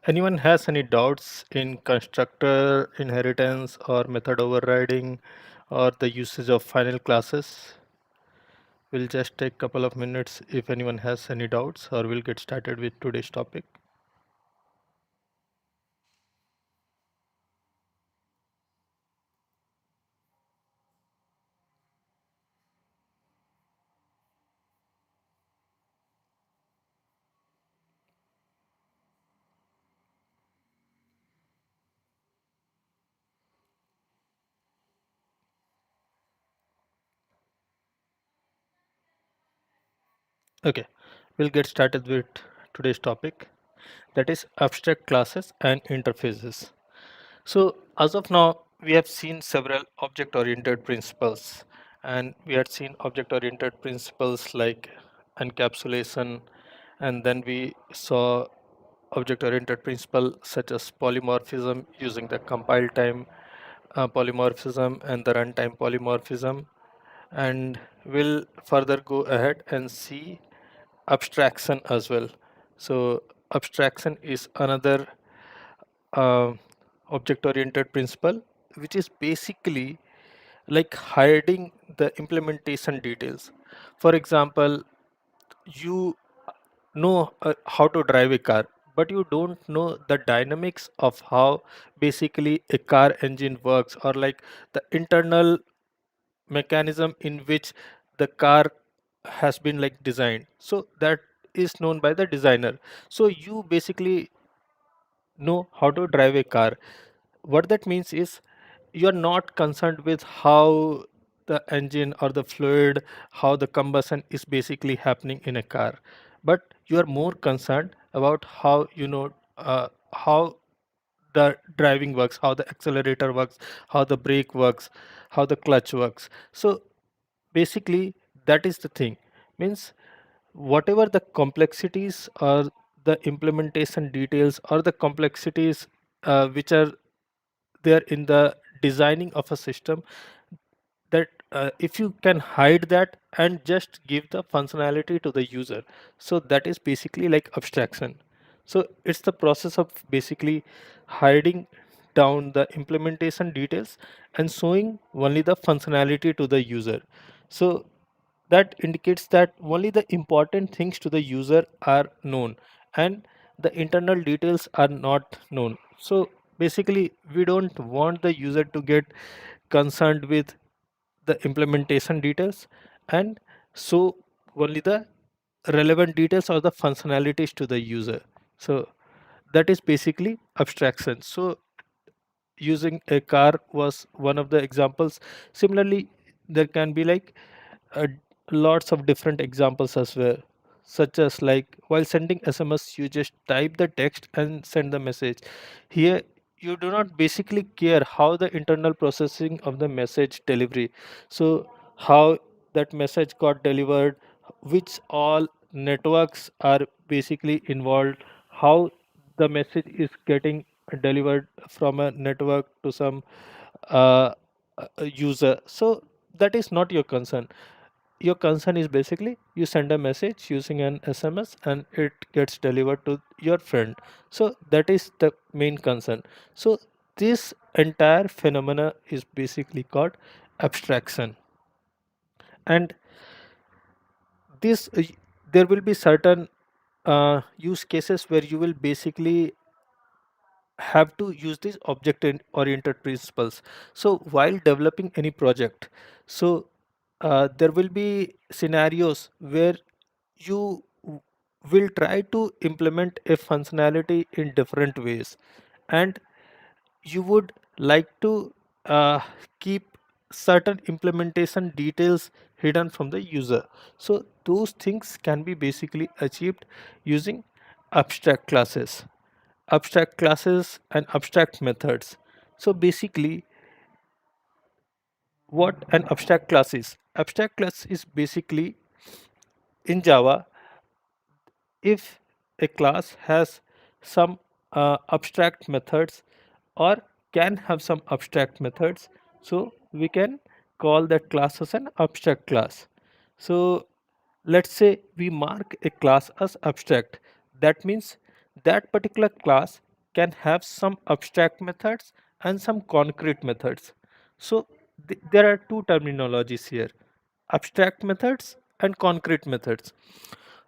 Anyone has any doubts in constructor inheritance or method overriding or the usage of final classes? We'll just take a couple of minutes if anyone has any doubts, or we'll get started with today's topic. Okay, we'll get started with today's topic, that is abstract classes and interfaces. So, as of now, we have seen several object oriented principles, and we had seen object oriented principles like encapsulation, and then we saw object oriented principle such as polymorphism using the compile time polymorphism and the runtime polymorphism, and we'll further go ahead and see abstraction as well. So abstraction is another uh, object oriented principle which is basically like hiding the implementation details. For example, you know how to drive a car, but you don't know the dynamics of how basically a car engine works, or like the internal mechanism in which the car has been like designed. So that is known by the designer. So you basically know how to drive a car. What that means is you're not concerned with how the engine or the fluid, how the combustion is basically happening in a car, but you are more concerned about how how the driving works, how the accelerator works, how the brake works, how the clutch works. So basically that is the thing, means whatever the complexities or the implementation details or the complexities which are there in the designing of a system, that if you can hide that and just give the functionality to the user, so that is basically like abstraction. So it's the process of basically hiding down the implementation details and showing only the functionality to the user. So that indicates that only the important things to the user are known and the internal details are not known. So basically we don't want the user to get concerned with the implementation details, and so only the relevant details or the functionalities to the user. So that is basically abstraction. So using a car was one of the examples. Similarly, there can be like uh, lots of different examples as well, such as like while sending SMS you just type the text and send the message. Here you do not basically care how the internal processing of the message delivery, so how that message got delivered, which all networks are basically involved, how the message is getting delivered from a network to some uh, user. So that is not your concern. Your concern is basically you send a message using an SMS and it gets delivered to your friend. So that is the main concern. So this entire phenomena is basically called abstraction. And this there will be certain use cases where you will basically have to use these oriented principles. So while developing any project, so there will be scenarios where you will try to implement a functionality in different ways, and you would like to uh, keep certain implementation details hidden from the user. So those things can be basically achieved using abstract classes, and abstract methods. So basically what an abstract class is basically in Java, if a class has some abstract methods or can have some abstract methods, so we can call that class as an abstract class. So let's say we mark a class as abstract. That means that particular class can have some abstract methods and some concrete methods. So there are two terminologies here: abstract methods and concrete methods.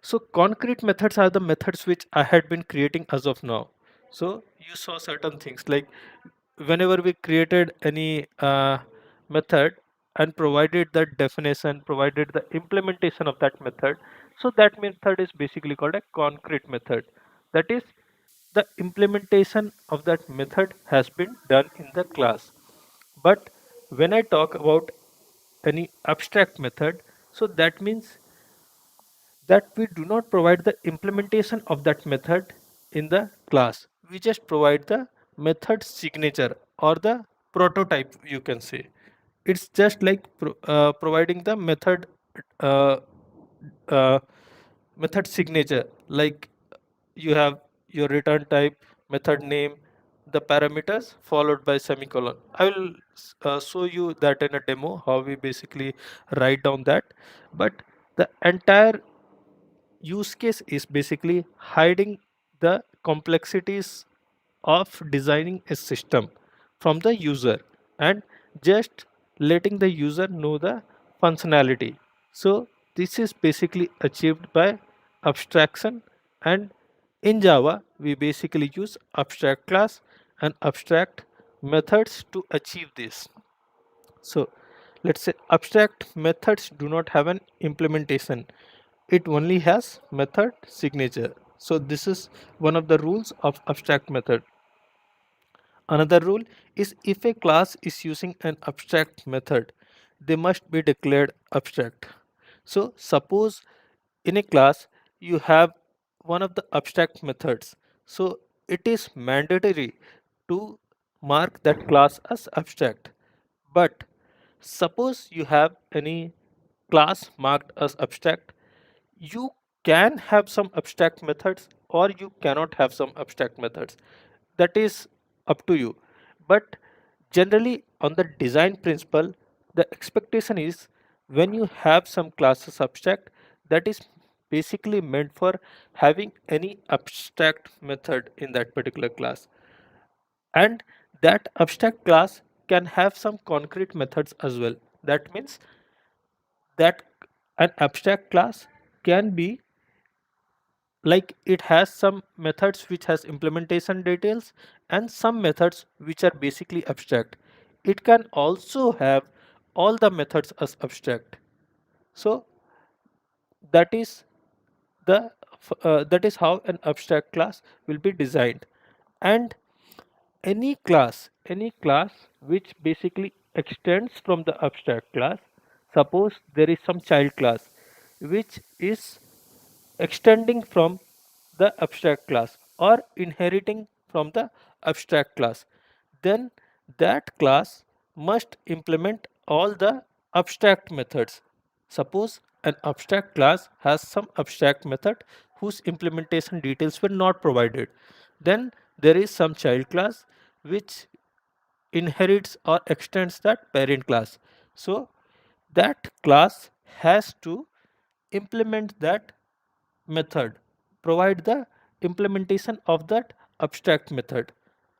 So concrete methods are the methods which I had been creating as of now. So you saw certain things like whenever we created any method and provided the definition, provided the implementation of that method. So that method is basically called a concrete method. That is, the implementation of that method has been done in the class. But when I talk about any abstract method, so that means that we do not provide the implementation of that method in the class. We just provide the method signature or the prototype, you can say. It's just like providing the uh, uh, method signature. Like you have your return type, method name, the parameters followed by semicolon. I will show you that in a demo how we basically write down that. But the entire use case is basically hiding the complexities of designing a system from the user and just letting the user know the functionality. So this is basically achieved by abstraction, and in Java we basically use abstract class and abstract methods to achieve this. So let's say abstract methods do not have an implementation. It only has method signature. So this is one of the rules of abstract method. Another rule is if a class is using an abstract method, they must be declared abstract. So suppose in a class you have one of the abstract methods. So it is mandatory to mark that class as abstract. But suppose you have any class marked as abstract, you can have some abstract methods or you cannot have some abstract methods. That is up to you. But generally, on the design principle, the expectation is when you have some classes abstract, that is basically meant for having any abstract method in that particular class. And that abstract class can have some concrete methods as well. That means that an abstract class can be like it has some methods which has implementation details and some methods which are basically abstract. It can also have all the methods as abstract. So that is the that is how an abstract class will be designed. And any class which basically extends from the abstract class, suppose there is some child class which is extending from the abstract class or inheriting from the abstract class, then that class must implement all the abstract methods. Suppose an abstract class has some abstract method whose implementation details were not provided, then there is some child class which inherits or extends that parent class. So that class has to implement that method, provide the implementation of that abstract method.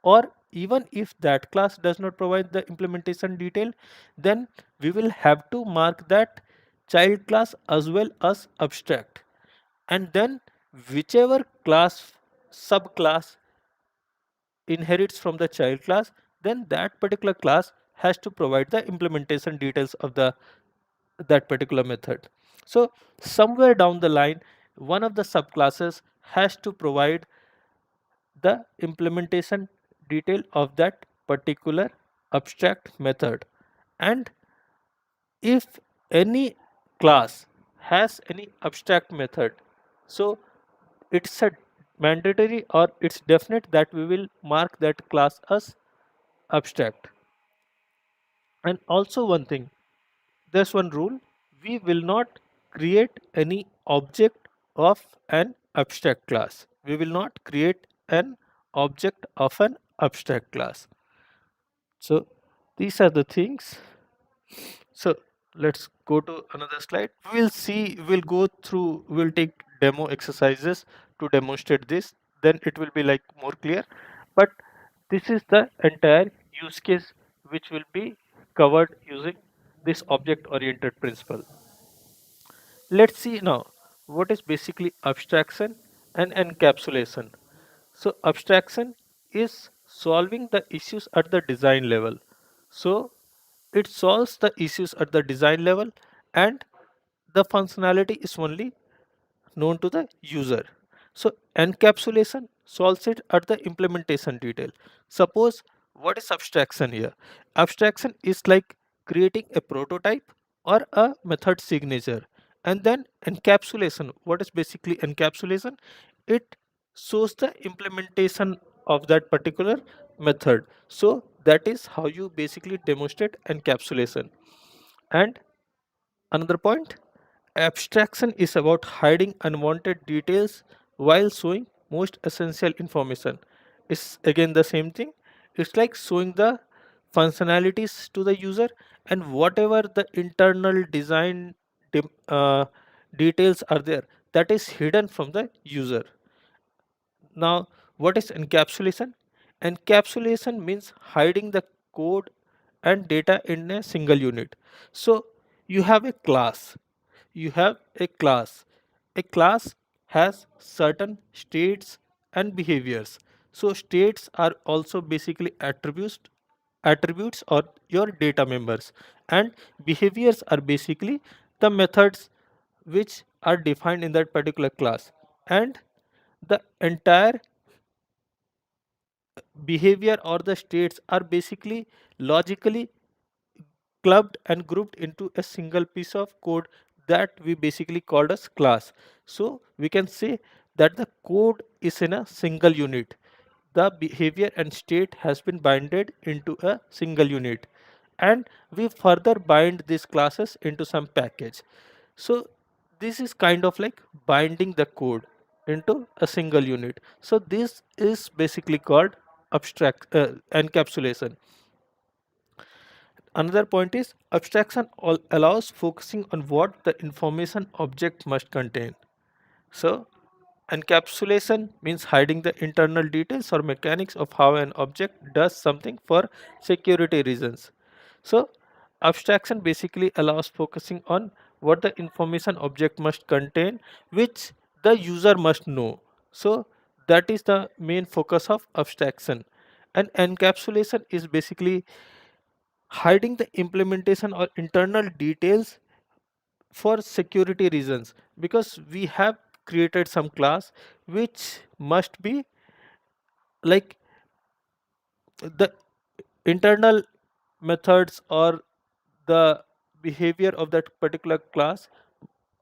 Or even if that class does not provide the implementation detail, then we will have to mark that child class as well as abstract. And then whichever class subclass inherits from the child class, then that particular class has to provide the implementation details of the that particular method. So somewhere down the line, one of the subclasses has to provide the implementation detail of that particular abstract method. And if any class has any abstract method, so it's a mandatory or it's definite that we will mark that class as abstract. And also one thing, there's one rule: we will not create any object of an abstract class. We will not create an object of an abstract class. So these are the things. So Let's go to another slide. We'll go through, we'll take demo exercises to demonstrate this, then it will be like more clear. But this is the entire use case which will be covered using this object oriented principle. Let's see now what is basically abstraction and encapsulation. So abstraction is solving the issues at the design level. So it solves the issues at the design level, and the functionality is only known to the user. So encapsulation solves it at the implementation detail. Suppose, what is abstraction here? Abstraction is like creating a prototype or a method signature. And then encapsulation. What is basically encapsulation? It shows the implementation of that particular method. So that is how you basically demonstrate encapsulation. And another point, abstraction is about hiding unwanted details while showing most essential information. It's again the same thing. It's like showing the functionalities to the user, and whatever the internal design details are there, that is hidden from the user. Now, what is encapsulation? Encapsulation means hiding the code and data in a single unit. So you have a class. You have a class. A class has certain states and behaviors. So states are also basically attributes or your data members, and behaviors are basically the methods which are defined in that particular class. And the entire behavior or the states are basically logically clubbed and grouped into a single piece of code that we basically called as class. So we can say that the code is in a single unit. The behavior and state has been binded into a single unit, and we further bind these classes into some package. So this is kind of like binding the code into a single unit. So this is basically called abstract encapsulation. Another point is abstraction allows focusing on what the information object must contain. So encapsulation means hiding the internal details or mechanics of how an object does something for security reasons. So abstraction basically allows focusing on what the information object must contain, which the user must know. So that is the main focus of abstraction. And encapsulation is basically hiding the implementation or internal details for security reasons, because we have created some class which must be like the internal methods or the behavior of that particular class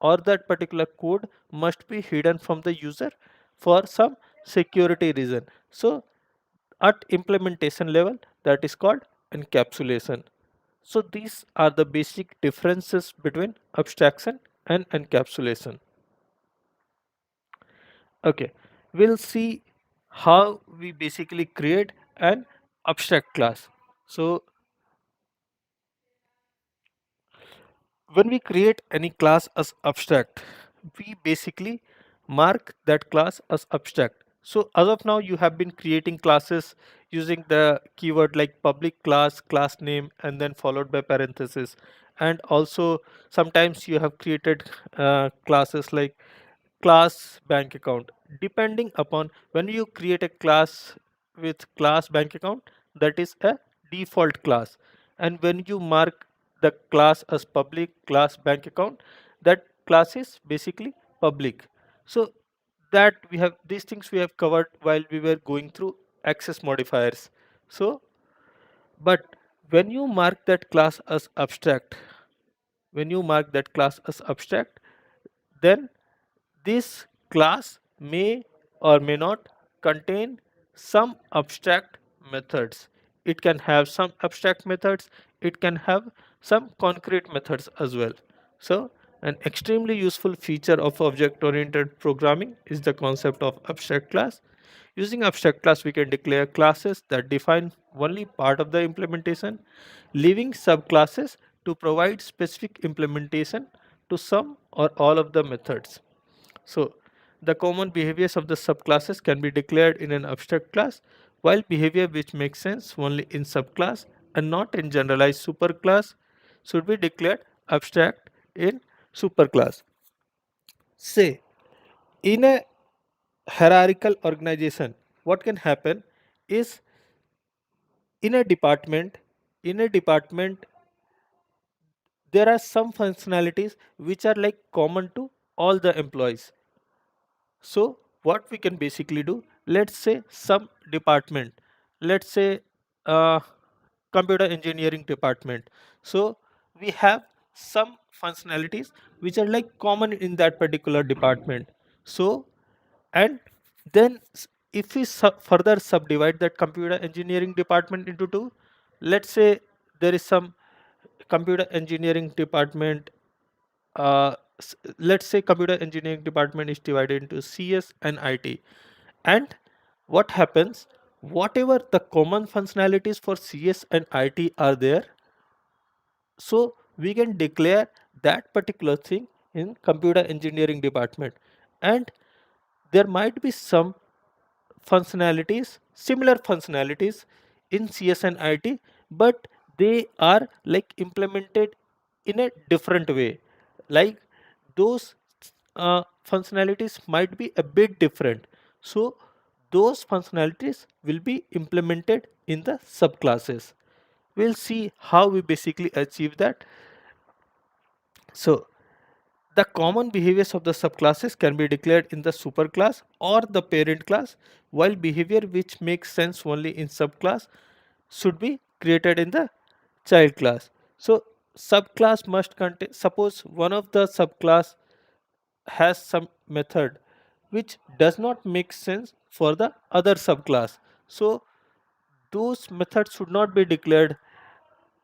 or that particular code must be hidden from the user for some security reason. So at implementation level, that is called encapsulation. So these are the basic differences between abstraction and encapsulation. Okay, we'll see how we basically create an abstract class. So when we create any class as abstract, we basically mark that class as abstract. So as of now, you have been creating classes using the keyword like public class, class name, and then followed by parentheses. And also sometimes you have created classes like class bank account. Depending upon, when you create a class with class bank account, that is a default class, and when you mark the class as public class bank account, that class is basically public. So that we have, these things we have covered while we were going through access modifiers. So but when you mark that class as abstract, when you mark that class as abstract, then this class may or may not contain some abstract methods. It can have some abstract methods, it can have some concrete methods as well. So, an extremely useful feature of object oriented programming is the concept of abstract class. Using abstract class, we can declare classes that define only part of the implementation, leaving subclasses to provide specific implementation to some or all of the methods. So the common behaviors of the subclasses can be declared in an abstract class, while behavior which makes sense only in subclass and not in generalized superclass should be declared abstract in superclass. Say, in a hierarchical organization, what can happen is in a department, in a department, there are some functionalities which are like common to all the employees. So what we can basically do, let's say some department, let's say uh, computer engineering department. So we have some functionalities which are like common in that particular department. So and then if we further subdivide that computer engineering department into two, let's say there is some computer engineering department, let's say computer engineering department is divided into CS and IT. And what happens, whatever the common functionalities for CS and IT are there, so we can declare that particular thing in computer engineering department. And there might be some functionalities, similar functionalities in CS and IT, but they are like implemented in a different way. Like those functionalities might be a bit different. So those functionalities will be implemented in the subclasses. We'll see how we basically achieve that. So the common behaviors of the subclasses can be declared in the superclass or the parent class, while behavior which makes sense only in subclass should be created in the child class. So subclass must contain, suppose one of the subclass has some method which does not make sense for the other subclass. So those methods should not be declared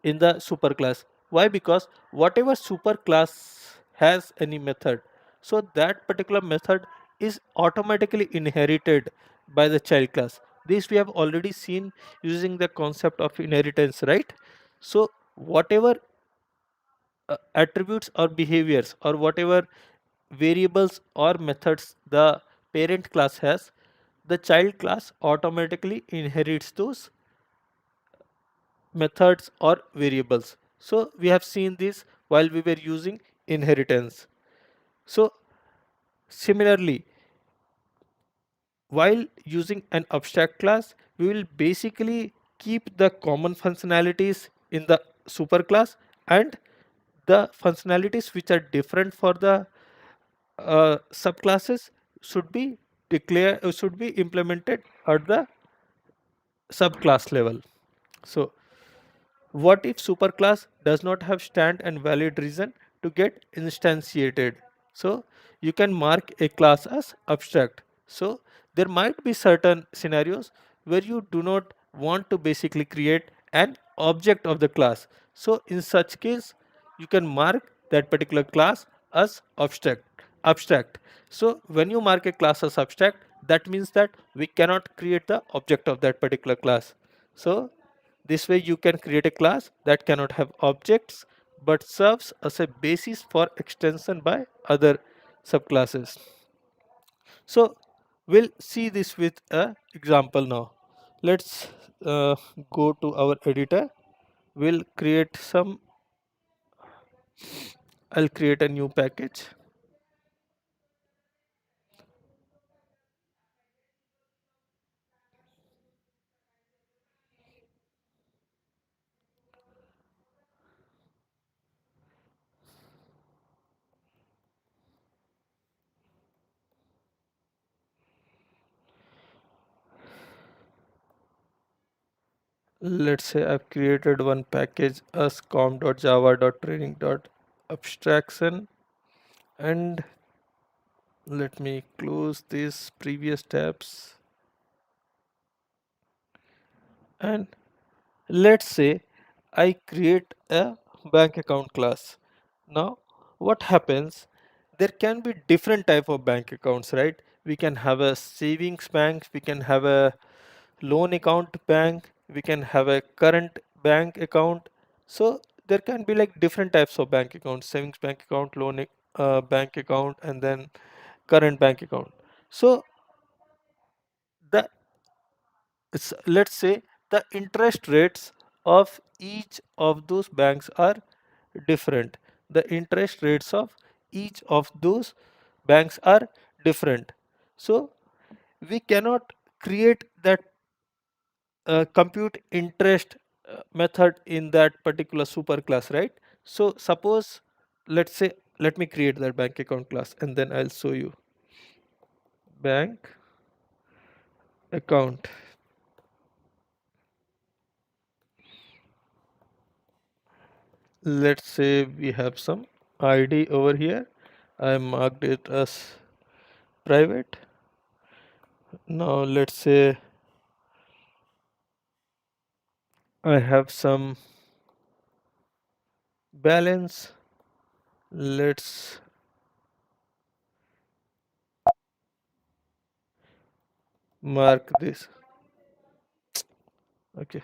in the superclass. Why? Because whatever superclass has any method, so that particular method is automatically inherited by the child class. This we have already seen using the concept of inheritance, right? So whatever attributes or behaviors or whatever variables or methods the parent class has, the child class automatically inherits those methods or variables. So we have seen this while we were using inheritance. So similarly, while using an abstract class, we will basically keep the common functionalities in the superclass, and the functionalities which are different for the subclasses should be implemented at the subclass level. So what if superclass does not have stand and valid reason to get instantiated? So you can mark a class as abstract. So there might be certain scenarios where you do not want to basically create an object of the class. So in such case, you can mark that particular class as abstract. So when you mark a class as abstract, that means that we cannot create the object of that particular class. So this way you can create a class that cannot have objects but serves as a basis for extension by other subclasses. So we'll see this with a example now. Let's go to our editor. We'll create some, I'll create a new package. Let's say I've created one package as com.java.training.abstraction, and let me close these previous tabs. And let's say I create a bank account class. Now what happens, there can be different type of bank accounts, right? We can have a savings bank, we can have a loan account bank, we can have a current bank account. So there can be like different types of bank accounts: savings bank account, bank account, and then current bank account. So the let's say the interest rates of each of those banks are different. The interest rates of each of those banks are different. So we cannot create that compute interest method in that particular super class, right? So suppose, let's say, let me create that bank account class and then I'll show you bank account. Let's say we have some ID over here. I marked it as private. Now let's say I have some balance. Let's mark this. Okay,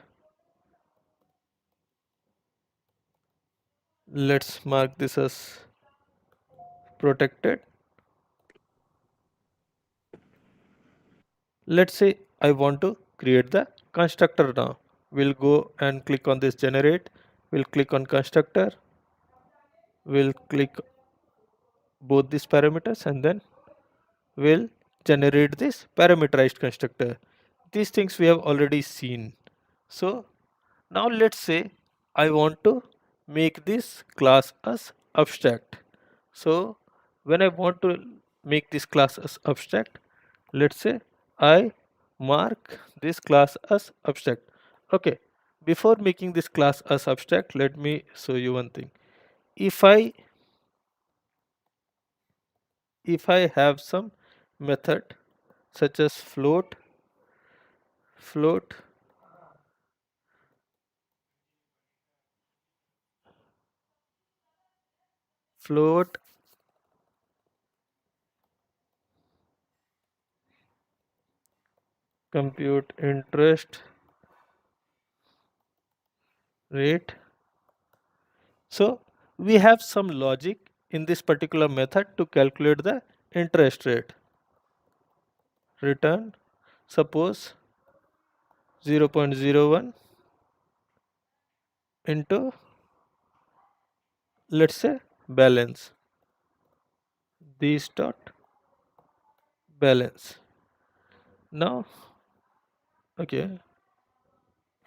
let's mark this as protected. Let's say I want to create the constructor now. We'll go and click on this generate. We'll click on constructor. We'll click both these parameters and then we'll generate this parameterized constructor. These things we have already seen. So now let's say I want to make this class as abstract. So when I want to make this class as abstract, let's say I mark this class as abstract. Okay, before making this class as abstract, let me show you one thing. If I have some method such as float float compute interest rate. So we have some logic in this particular method to calculate the interest rate. Return, suppose 0.01 into, let's say, balance, this dot balance. Now, okay,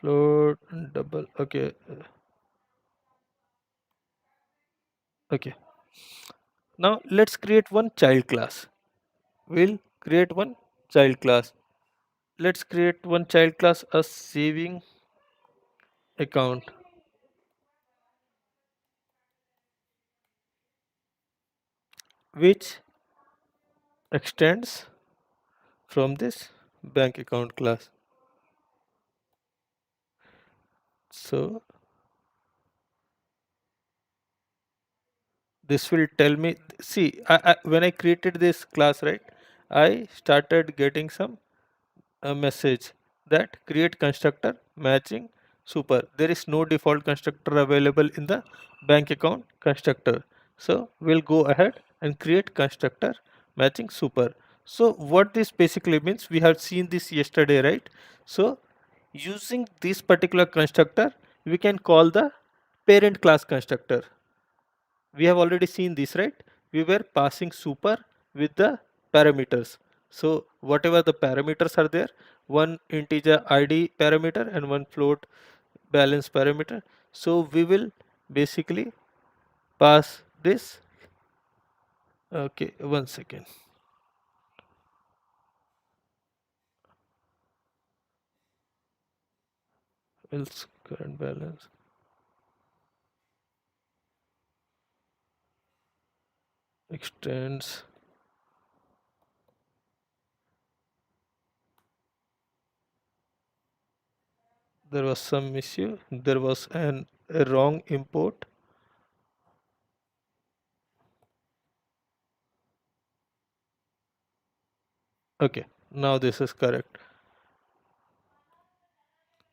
float double, okay, okay. Now let's create one child class. We'll create one child class. Let's create one child class as saving account, which extends from this bank account class. So this will tell me, see, when I created this class, right, I started getting some a message that create constructor matching super. There is no default constructor available in the bank account constructor. So we'll go ahead and create constructor matching super. So what this basically means, we have seen this yesterday, right? So using this particular constructor, we can call the parent class constructor. We have already seen this, right? We were passing super with the parameters. So whatever the parameters are there, one integer id parameter and one float balance parameter. So we will basically pass this. Okay, one second. Else current balance extends. There was some issue. There was a wrong import. Okay, now this is correct.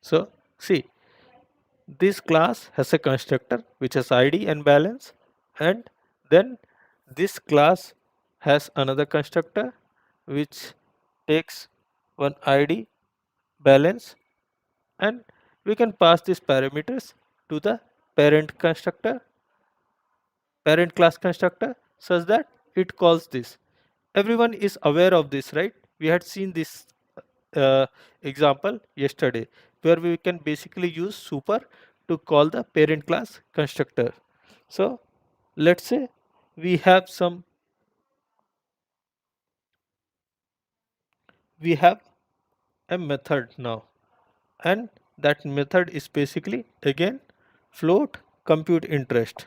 So see, This class has a constructor which has id and balance, and then this class has another constructor which takes one id balance, and we can pass these parameters to the parent constructor, parent class constructor, such that it calls this. Everyone is aware of this, right? We had seen this uh, example yesterday, where we can basically use super to call the parent class constructor. So let's say we have some, we have a method now, and that method is basically again float compute interest.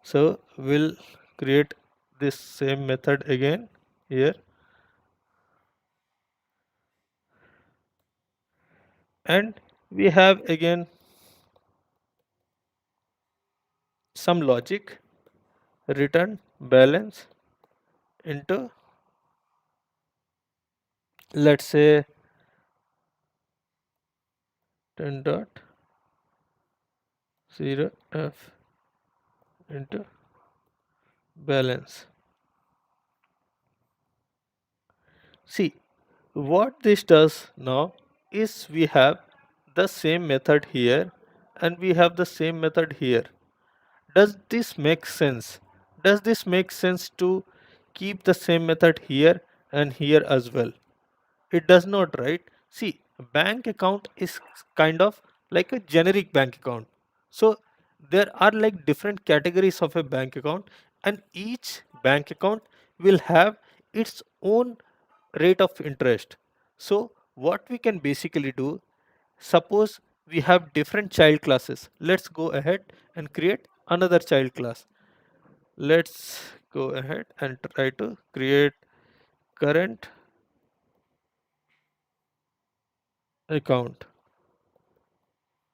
So we'll create this same method again here, and we have again some logic, return balance into, let's say, 10 dot 0 f into balance. See, what this does now is we have the same method here and we have the same method here. Does this make sense? Does this make sense to keep the same method here and here as well? It does not, right? See, a bank account is kind of like a generic bank account. So there are like different categories of a bank account, and each bank account will have its own rate of interest. So what we can basically do, suppose we have different child classes. Let's go ahead and create another child class. Let's go ahead and try to create current account,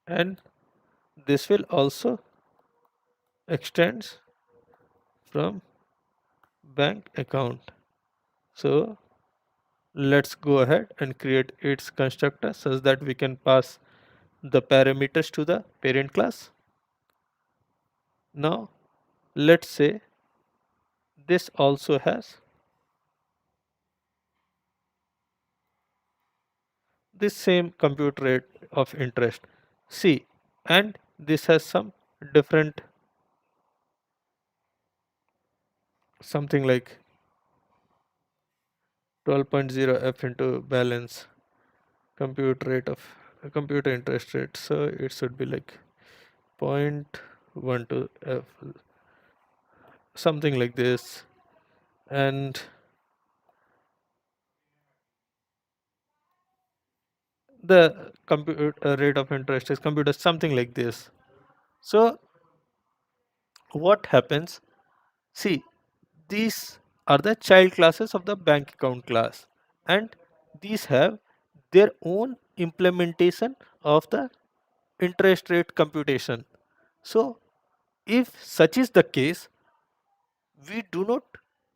and this will also extends from bank account. So let's go ahead and create its constructor such that we can pass the parameters to the parent class. Now let's say this also has this same compute rate of interest. See, and this has some different, something like 12.0 f into balance compute rate of computer interest rate. So it should be like 0.12 f, something like this, and the compute rate of interest is computed something like this. So what happens, see, these are the child classes of the bank account class, and these have their own implementation of the interest rate computation. So if such is the case, we do not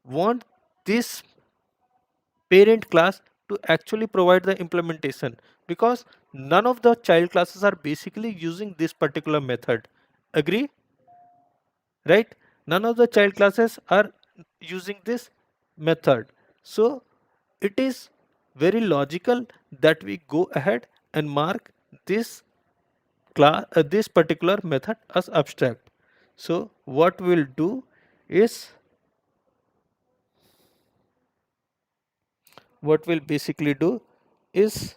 want this parent class to actually provide the implementation, because none of the child classes are basically using this particular method. Agree? Right? None of the child classes are using this method. So it is very logical that we go ahead and mark this class, this particular method as abstract. So what we'll do is, what we'll basically do is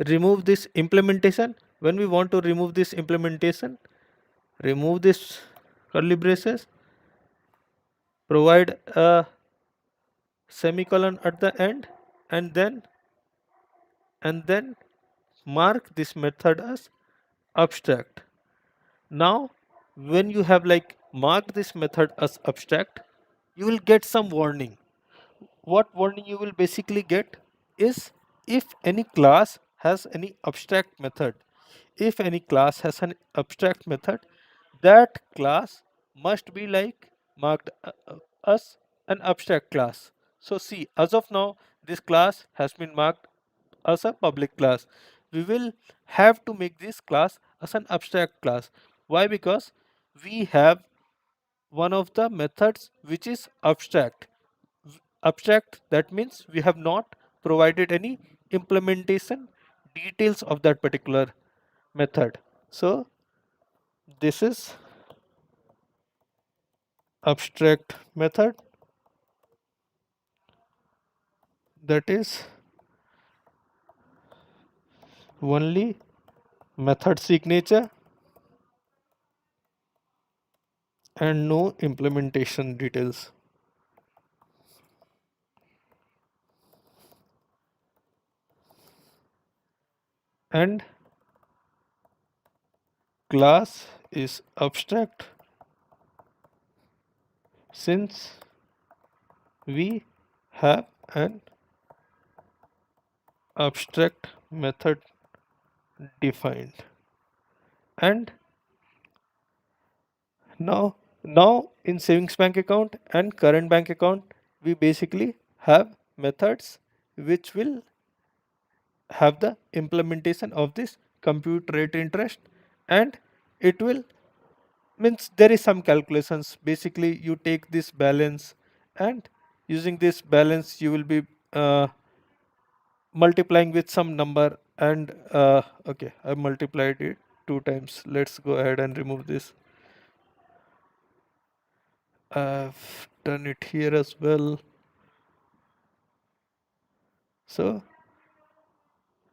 remove this implementation. When we want to remove this implementation, remove this curly braces, provide a semicolon at the end, and then mark this method as abstract. Now when you have like marked this method as abstract, you will get some warning. What warning you will basically get is, if any class has any abstract method, if any class has an abstract method, that class must be like marked as an abstract class. So see, as of now this class has been marked as a public class. we will have to make this class as an abstract class. Why? Because we have one of the methods which is abstract. Abstract, that means we have not provided any implementation details of that particular method. So this is abstract method, that is only method signature and no implementation details. And class is abstract since we have an abstract method defined. And now in savings bank account and current bank account, we basically have methods which will have the implementation of this compute rate interest, and it will means there is some calculations. Basically you take this balance, and using this balance you will be multiplying with some number, and okay, I multiplied it two times. Let's go ahead and remove this. I've done it here as well. So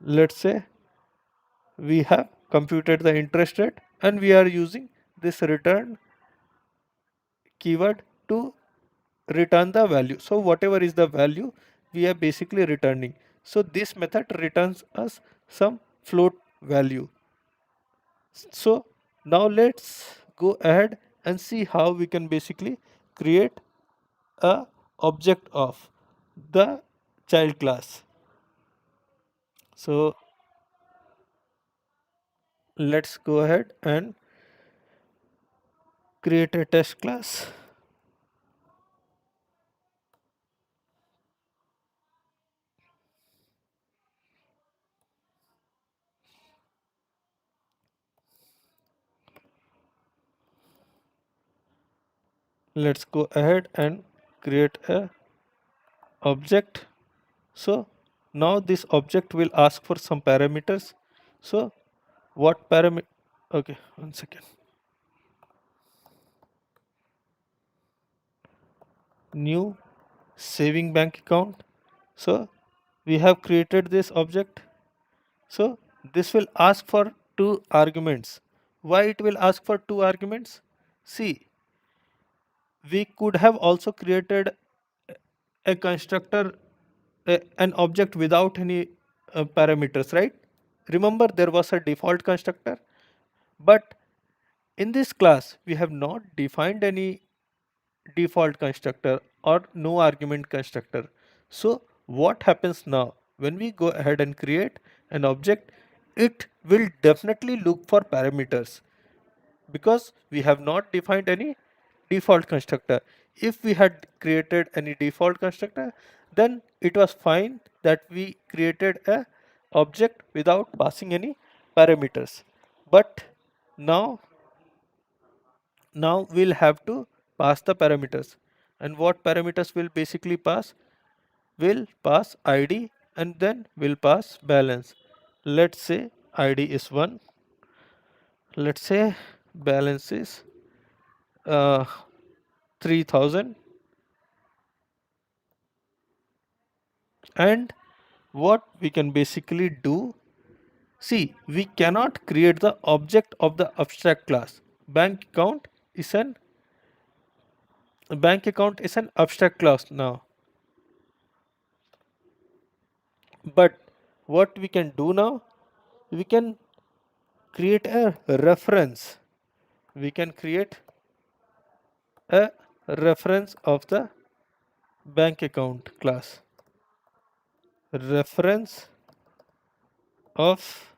let's say we have computed the interest rate, and we are using this return keyword to return the value. So whatever is the value, we are basically returning. So this method returns us some float value. So now let's go ahead and see how we can basically create a object of the child class. So let's go ahead and create a test class. Let's go ahead and create a object. So now this object will ask for some parameters. So what parameter? Okay, one second. New saving bank account. So we have created this object. So this will ask for two arguments. Why it will ask for two arguments? See, we could have also created a constructor, an object without any parameters, right? Remember there was a default constructor, but in this class we have not defined any default constructor or no argument constructor. So what happens now when we go ahead and create an object? It will definitely look for parameters because we have not defined any default constructor. If we had created any default constructor, then it was fine that we created a object without passing any parameters. But now we'll have to pass the parameters. And what parameters will basically pass? Will pass id, and then will pass balance. Let's say id is 1. Let's say balance is uh, 3000. And what we can basically do, see, we cannot create the object of the abstract class. Is an bank account is an abstract class now. But what we can do now, we can create a reference. We can create a reference of the bank account class. Reference of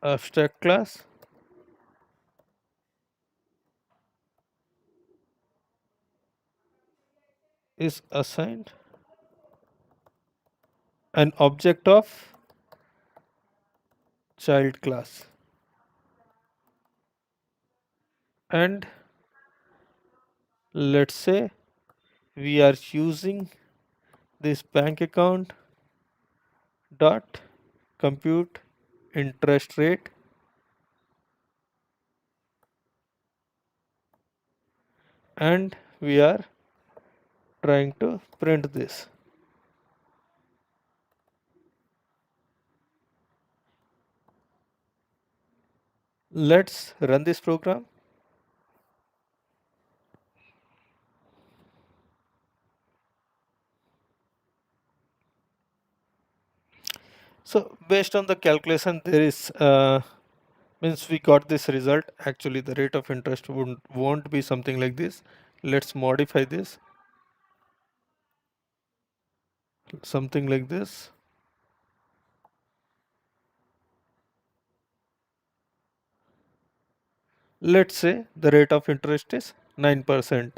abstract class is assigned an object of child class, and let's say we are using this bank account dot compute interest rate, and we are trying to print this. Let's run this program. So based on the calculation, there is means we got this result. Actually, the rate of interest won't be something like this. Let's modify this something like this. Let's say the rate of interest is 9%.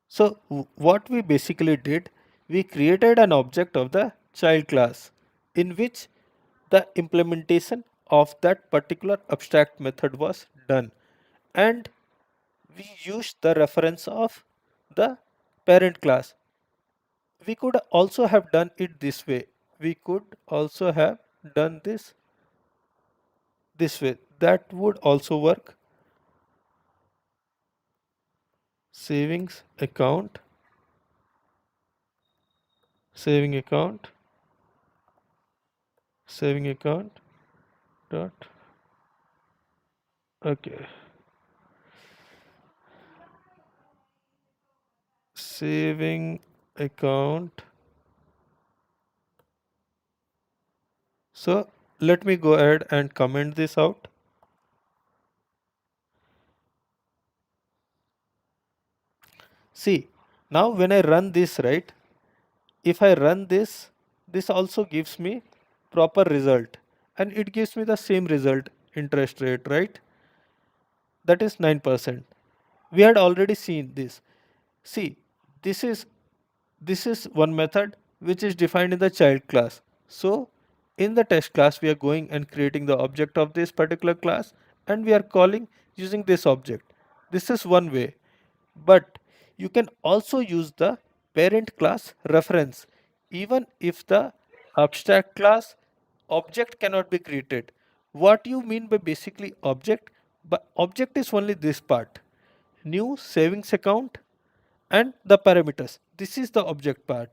So what we basically did, we created an object of the child class in which the implementation of that particular abstract method was done, and we used the reference of the parent class. We could also have done it this way. We could also have done this way. That would also work. Savings account, saving account, saving account dot. Okay, saving account. So let me go ahead and comment this out. See, now when I run this, right, if I run this, this also gives me proper result, and it gives me the same result, interest rate, right? That is 9%. We had already seen this. See, this is this is one method which is defined in the child class. So in the test class, we are going and creating the object of this particular class, and we are calling using this object. This is one way, but you can also use the parent class reference even if the abstract class object cannot be created. What you mean by basically object? But object is only this part, new savings account and the parameters. This is the object part.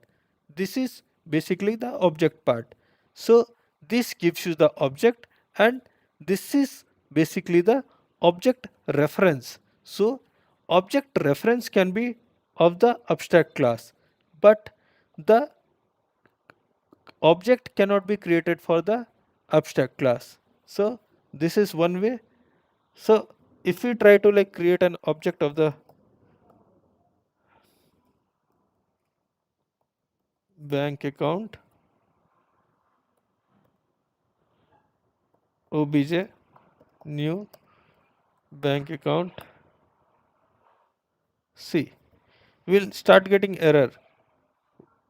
This is basically the object part. So this gives you the object, and this is basically the object reference. So object reference can be of the abstract class, but the object cannot be created for the abstract class. So this is one way. So if we try to like create an object of the bank account obj new bank account, see, we'll start getting error,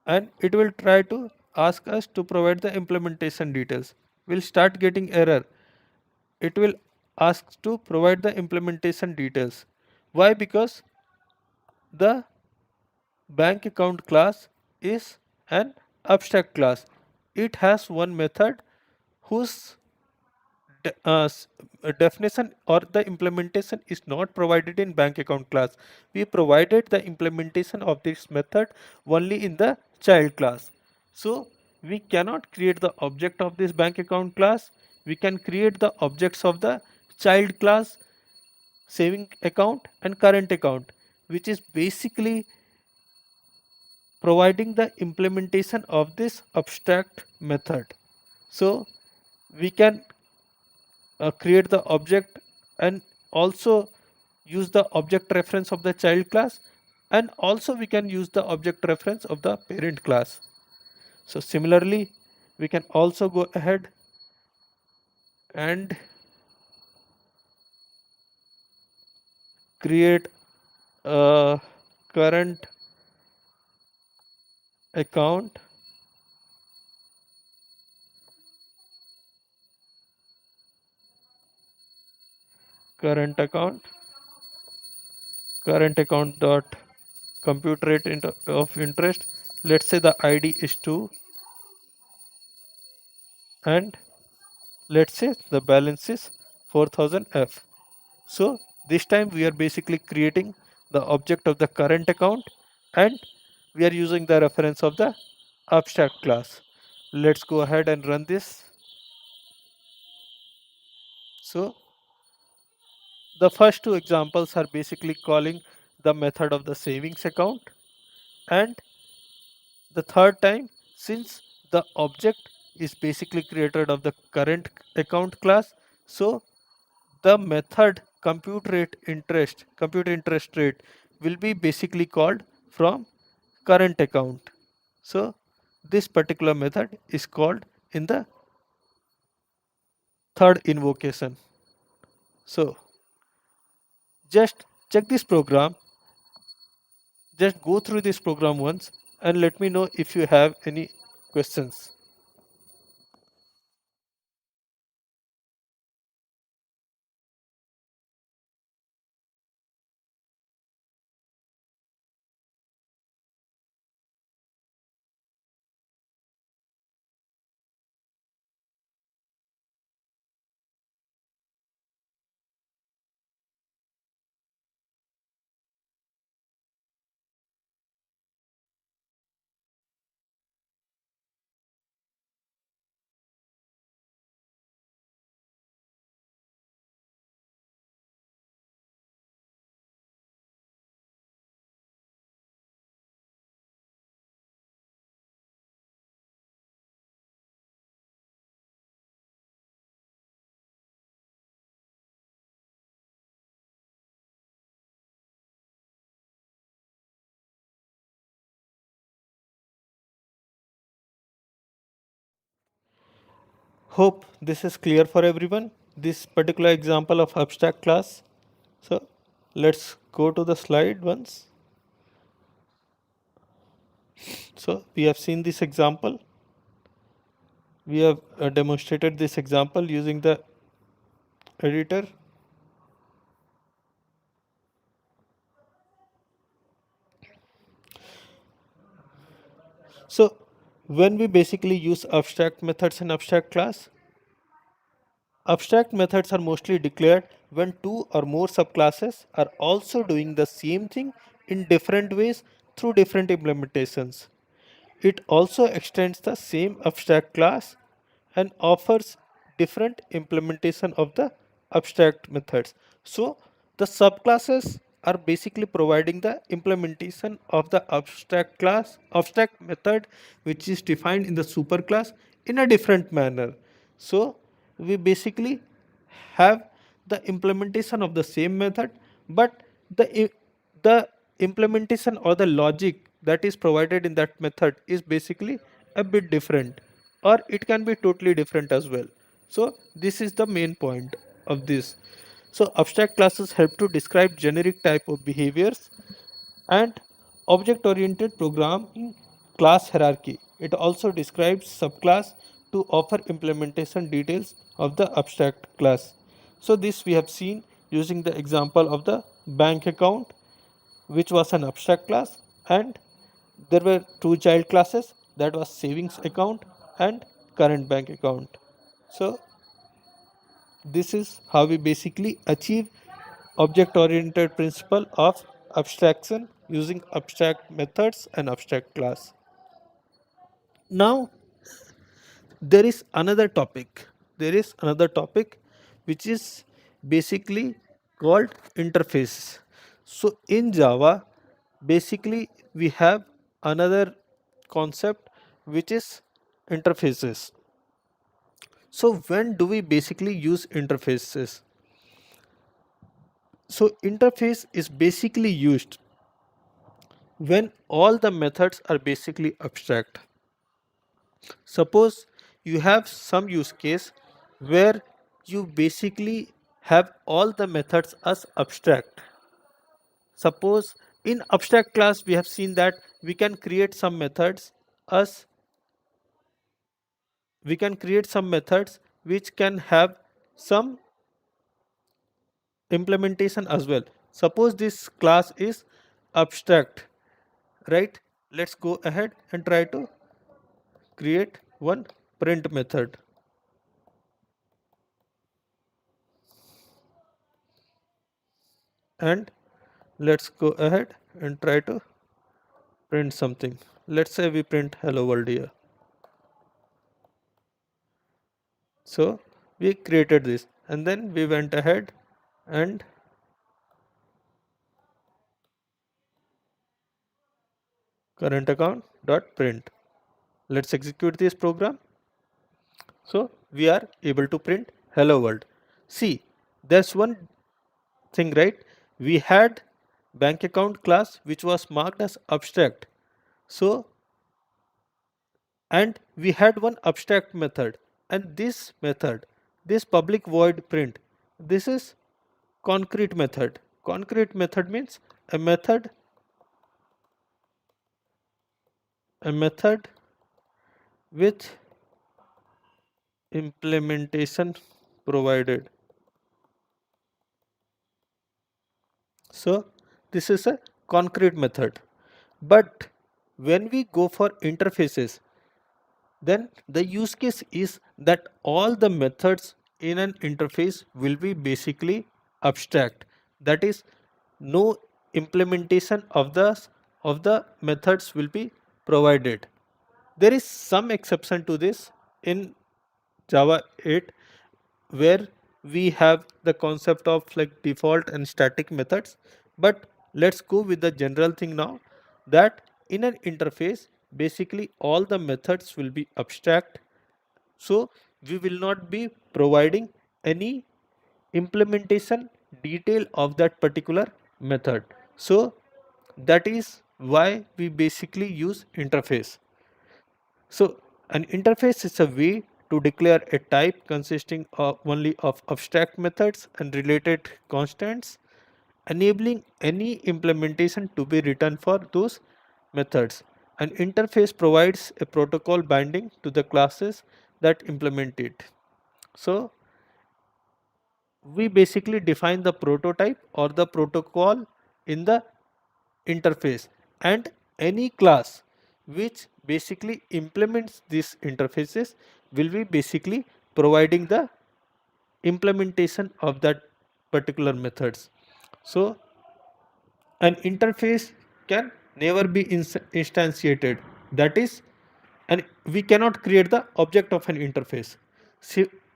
and it will try to ask us to provide the implementation details. We'll start getting error. It will ask to provide the implementation details. Why? Because the bank account class is an abstract class. It has one method whose definition or the implementation is not provided in bank account class. We provided the implementation of this method only in the child class. So we cannot create the object of this bank account class. We can create the objects of the child class, saving account and current account, which is basically providing the implementation of this abstract method. So we can create the object and also use the object reference of the child class, and also we can use the object reference of the parent class. So similarly, we can also go ahead and create a current account current account, current account dot compute rate of interest. Let's say the id is 2 and let's say the balance is 4000 f. So this time we are basically creating the object of the current account and we are using the reference of the abstract class. Let's go ahead and run this. So the first two examples are basically calling the method of the savings account, and the third time, since the object is basically created of the current account class, so the method compute interest rate will be basically called from current account. So this particular method is called in the third invocation. So just check this program, just go through this program once and let me know if you have any questions. Hope this is clear for everyone, this particular example of abstract class. So let's go to the slide once. So we have seen this example. We have demonstrated this example using the editor. So when we basically use abstract methods in abstract class, abstract methods are mostly declared when two or more subclasses are also doing the same thing in different ways through different implementations. It also extends the same abstract class and offers different implementation of the abstract methods. So the subclasses are basically providing the implementation of the abstract method which is defined in the superclass in a different manner. So we basically have the implementation of the same method, but the implementation or the logic that is provided in that method is basically a bit different, or it can be totally different as well. So this is the main point of this. So abstract classes help to describe generic type of behaviors and object oriented programming class hierarchy. It also describes subclass to offer implementation details of the abstract class. So this we have seen using the example of the bank account, which was an abstract class, and there were two child classes, that was savings account and current bank account. So this is how we basically achieve object oriented principle of abstraction using abstract methods and abstract class. Now there is another topic. There is another topic which is basically called interface. So in Java, basically we have another concept which is interfaces. So when do we basically use interfaces? So interface is basically used when all the methods are basically abstract. Suppose you have some use case where you basically have all the methods as abstract. Suppose in abstract class we have seen that as we can create some methods which can have some implementation as well. Suppose this class is abstract, right? Let's go ahead and try to create one print method, and let's go ahead and try to print something. Let's say we print hello world here. So we created this, and then we went ahead and current account dot print. Let's execute this program. So we are able to print hello world. See, there's one thing, right? We had bank account class which was marked as abstract. So, and we had one abstract method, and this method, this public void print, this is concrete method. Concrete method means a method, a method with implementation provided. So this is a concrete method. But when we go for interfaces, then the use case is that all the methods in an interface will be basically abstract. That is, no implementation of the methods will be provided. There is some exception to this in Java 8, where we have the concept of like default and static methods. But let's go with the general thing now, that in an interface basically all the methods will be abstract. So we will not be providing any implementation detail of that particular method. So that is why we basically use interface. So an interface is a way to declare a type consisting of only of abstract methods and related constants, enabling any implementation to be written for those methods. An interface provides a protocol binding to the classes that implement it. So we basically define the prototype or the protocol in the interface, and any class which basically implements these interfaces will be basically providing the implementation of that particular methods. So an interface can never be instantiated, that is, and we cannot create the object of an interface.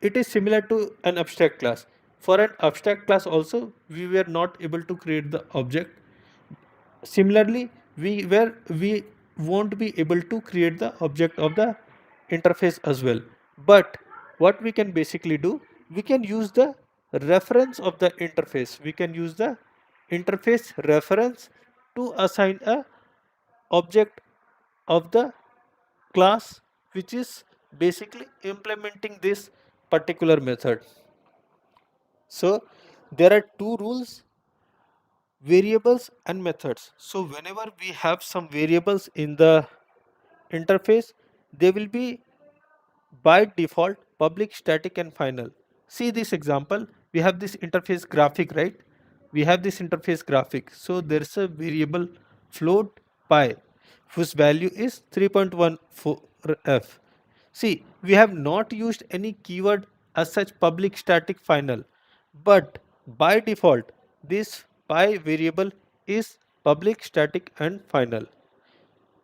It is similar to an abstract class. For an abstract class also we were not able to create the object. Similarly, we won't be able to create the object of the interface as well. But what we can basically do, we can use the reference of the interface. We can use the interface reference to assign a object of the class which is basically implementing this particular method. So there are two rules: variables and methods. So whenever we have some variables in the interface, they will be by default public, static and final. See this example, we have this interface graphic, right? We have this interface graphic. So there's a variable float pi whose value is 3.14f. See, we have not used any keyword as such public, static, final, but by default this pi variable is public, static and final.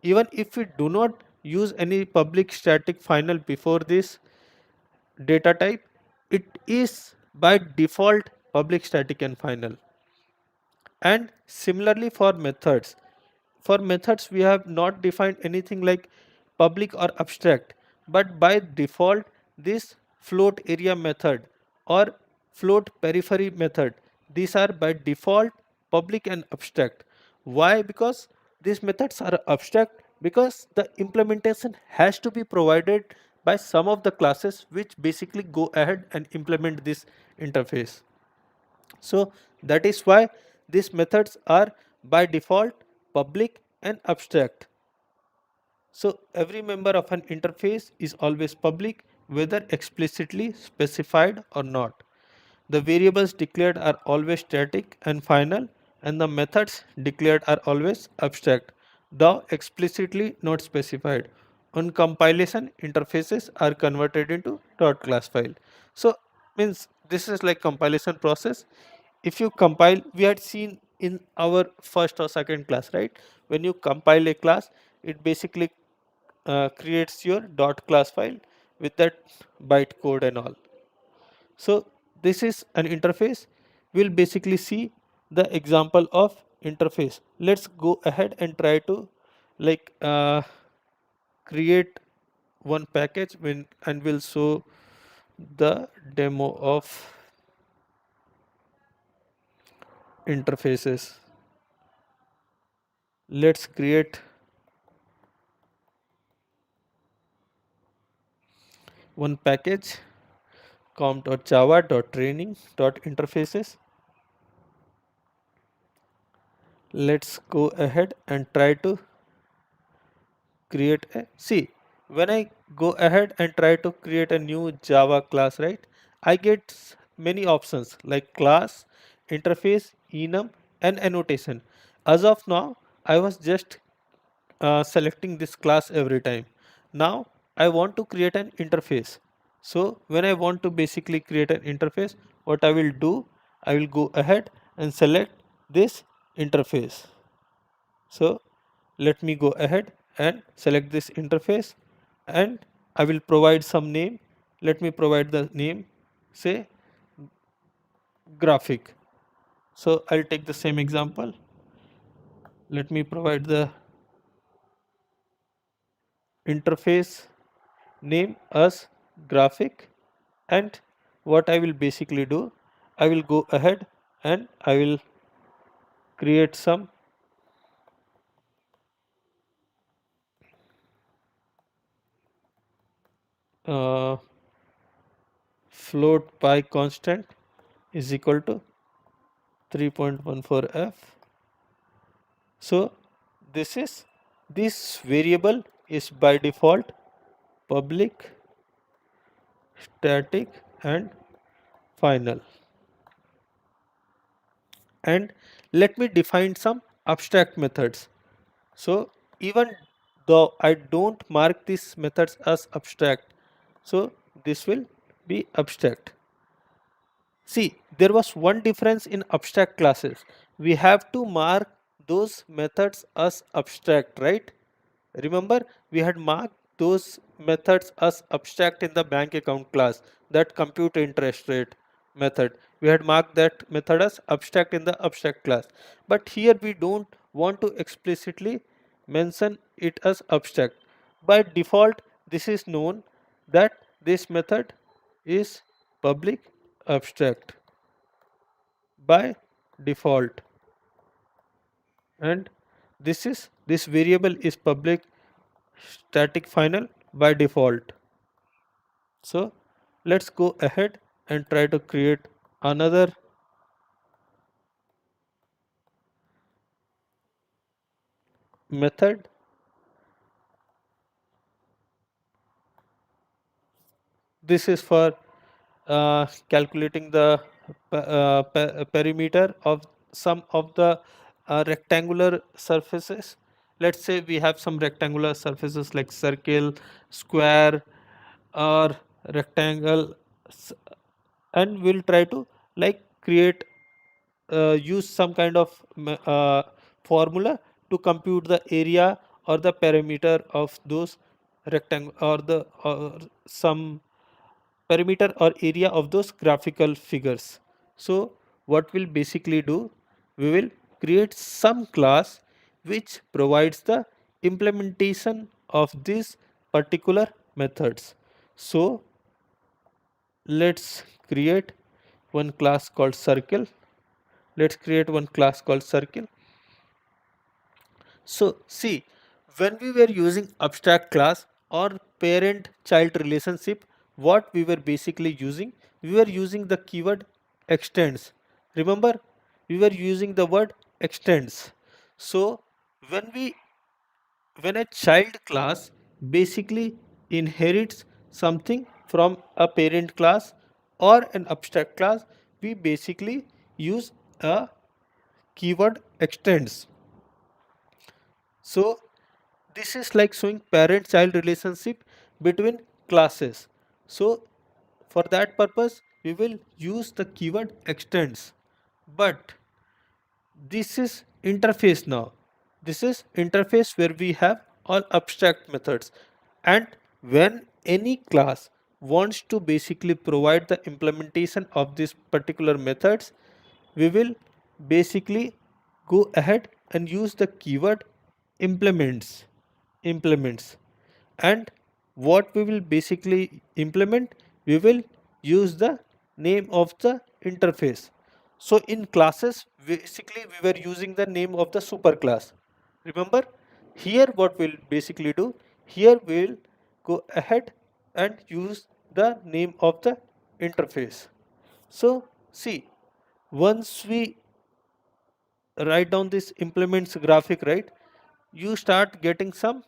Even if we do not use any public, static, final before this data type, it is by default public, static and final. And similarly for methods we have not defined anything like public or abstract, but by default this float area method or float periphery method, these are by default public and abstract. Why? Because these methods are abstract, because the implementation has to be provided by some of the classes which basically go ahead and implement this interface. So that is why these methods are by default public and abstract. So every member of an interface is always public, whether explicitly specified or not. The variables declared are always static and final, and the methods declared are always abstract, though explicitly not specified. On compilation, interfaces are converted into .class file. So means this is like compilation process. If you compile, we had seen in our first or second class, right? When you compile a class, it basically creates your .class file with that byte code and all. So this is an interface. We'll basically see the example of interface. Let's go ahead and try to like create one package when and we'll show the demo of interfaces. Let's create one package com.java.training.interfaces. Let's go ahead and try to create a see when I go ahead and try to create a new Java class, right? I get many options like class, interface, enum, and annotation. As of now, I was just selecting this class every time. Now I want to create an interface. So when I want to basically create an interface, what I will do, I will go ahead and select this interface. So let me go ahead and select this interface, and I will provide some name. Let me provide the name, say graphic. So I'll take the same example. Let me provide the interface name as graphic, and what I will basically do, I will go ahead and I will create some uh, float pi constant is equal to 3.14f. So this variable is by default public, static, and final. And let me define some abstract methods. So even though I don't mark these methods as abstract, so this will be abstract. See, there was one difference in abstract classes. We have to mark those methods as abstract, right? Remember, we had marked those methods as abstract in the bank account class, that compute interest rate method. We had marked that method as abstract in the abstract class. But here we don't want to explicitly mention it as abstract. By default, this is known that this method is public abstract by default, and this variable is public static final by default. So let's go ahead and try to create another method. This is for calculating the perimeter of some of the rectangular surfaces. Let's say we have some rectangular surfaces like circle, square, or rectangle, and we'll try to like create use some kind of formula to compute the area or the perimeter of those rectangle or the or some perimeter or area of those graphical figures. So what we'll basically do, we will create some class which provides the implementation of these particular methods. So let's create one class called circle. Let's create one class called circle. So see, when we were using abstract class or parent child relationship, what we were basically using, we were using the keyword extends. Remember, we were using the word extends. So when we when a child class basically inherits something from a parent class or an abstract class, we basically use a keyword extends. So this is like showing parent child relationship between classes. So for that purpose we will use the keyword extends. But this is interface now. This is interface where we have all abstract methods, and when any class wants to basically provide the implementation of these particular methods, we will basically go ahead and use the keyword implements. And what we will basically implement, we will use the name of the interface. So in classes basically we were using the name of the superclass. Remember, here what we'll basically do, here we'll go ahead and use the name of the interface. So see, once we write down this implements graphic, right, you start getting some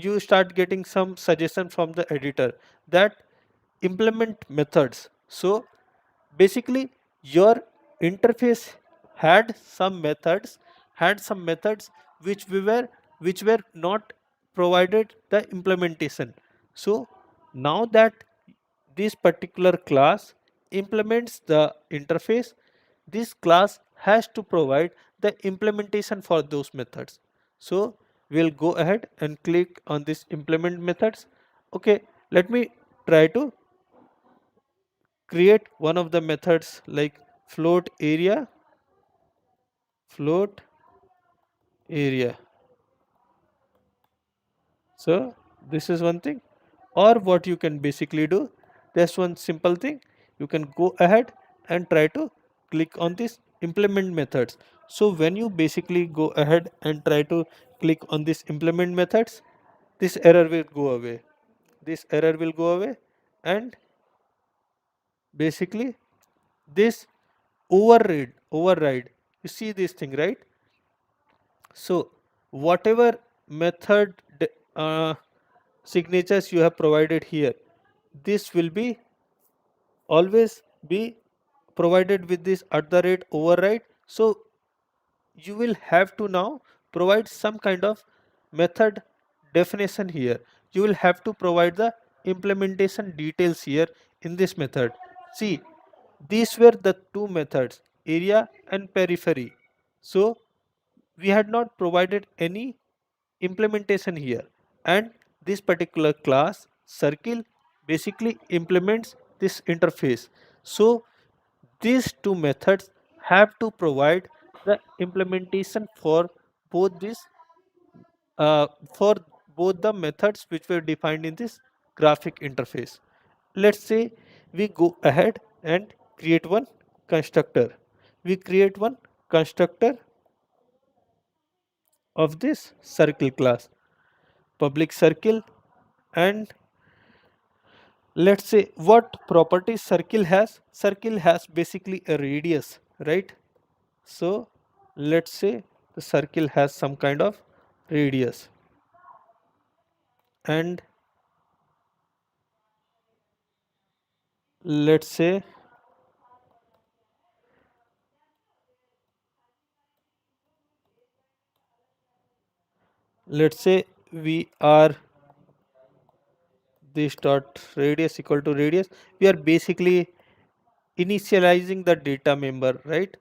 you start getting some suggestion from the editor that implement methods. So basically your interface had some methods which were not provided the implementation. So now that this particular class implements the interface, this class has to provide the implementation for those methods. So we'll go ahead and click on this implement methods. Okay, let me try to create one of the methods like float area, float area. So this is one thing. Or what you can basically do, there's one simple thing, you can go ahead and try to click on this implement methods. So when you basically go ahead and try to click on this implement methods, this error will go away. This error will go away, and basically this override, you see this thing, right? So whatever method signatures you have provided here, this will be always be provided with this at the rate override. So you will have to now provide some kind of method definition here. You will have to provide the implementation details here in this method. See, these were the two methods, area and periphery. So we had not provided any implementation here, and this particular class circle basically implements this interface. So these two methods have to provide the implementation both this for both the methods which were defined in this graphic interface. Let's say we go ahead and create one constructor. We create one constructor of this circle class, public circle, and let's say what property circle has. Circle has basically a radius, right? So let's say the circle has some kind of radius, and let's say we are this dot radius equal to radius. We are basically initializing the data member, right?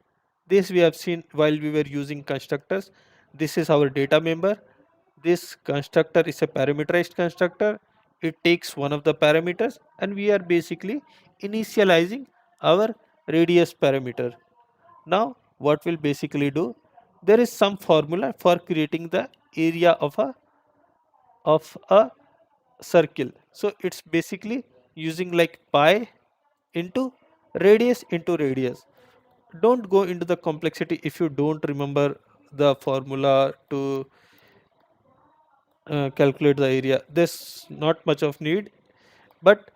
This we have seen while we were using constructors. This is our data member. This constructor is a parameterized constructor. It takes one of the parameters, and we are basically initializing our radius parameter. Now what we'll basically do, there is some formula for creating the area of a circle. So it's basically using like pi into radius. Don't go into the complexity if you don't remember the formula to calculate the area. There's not much of need, but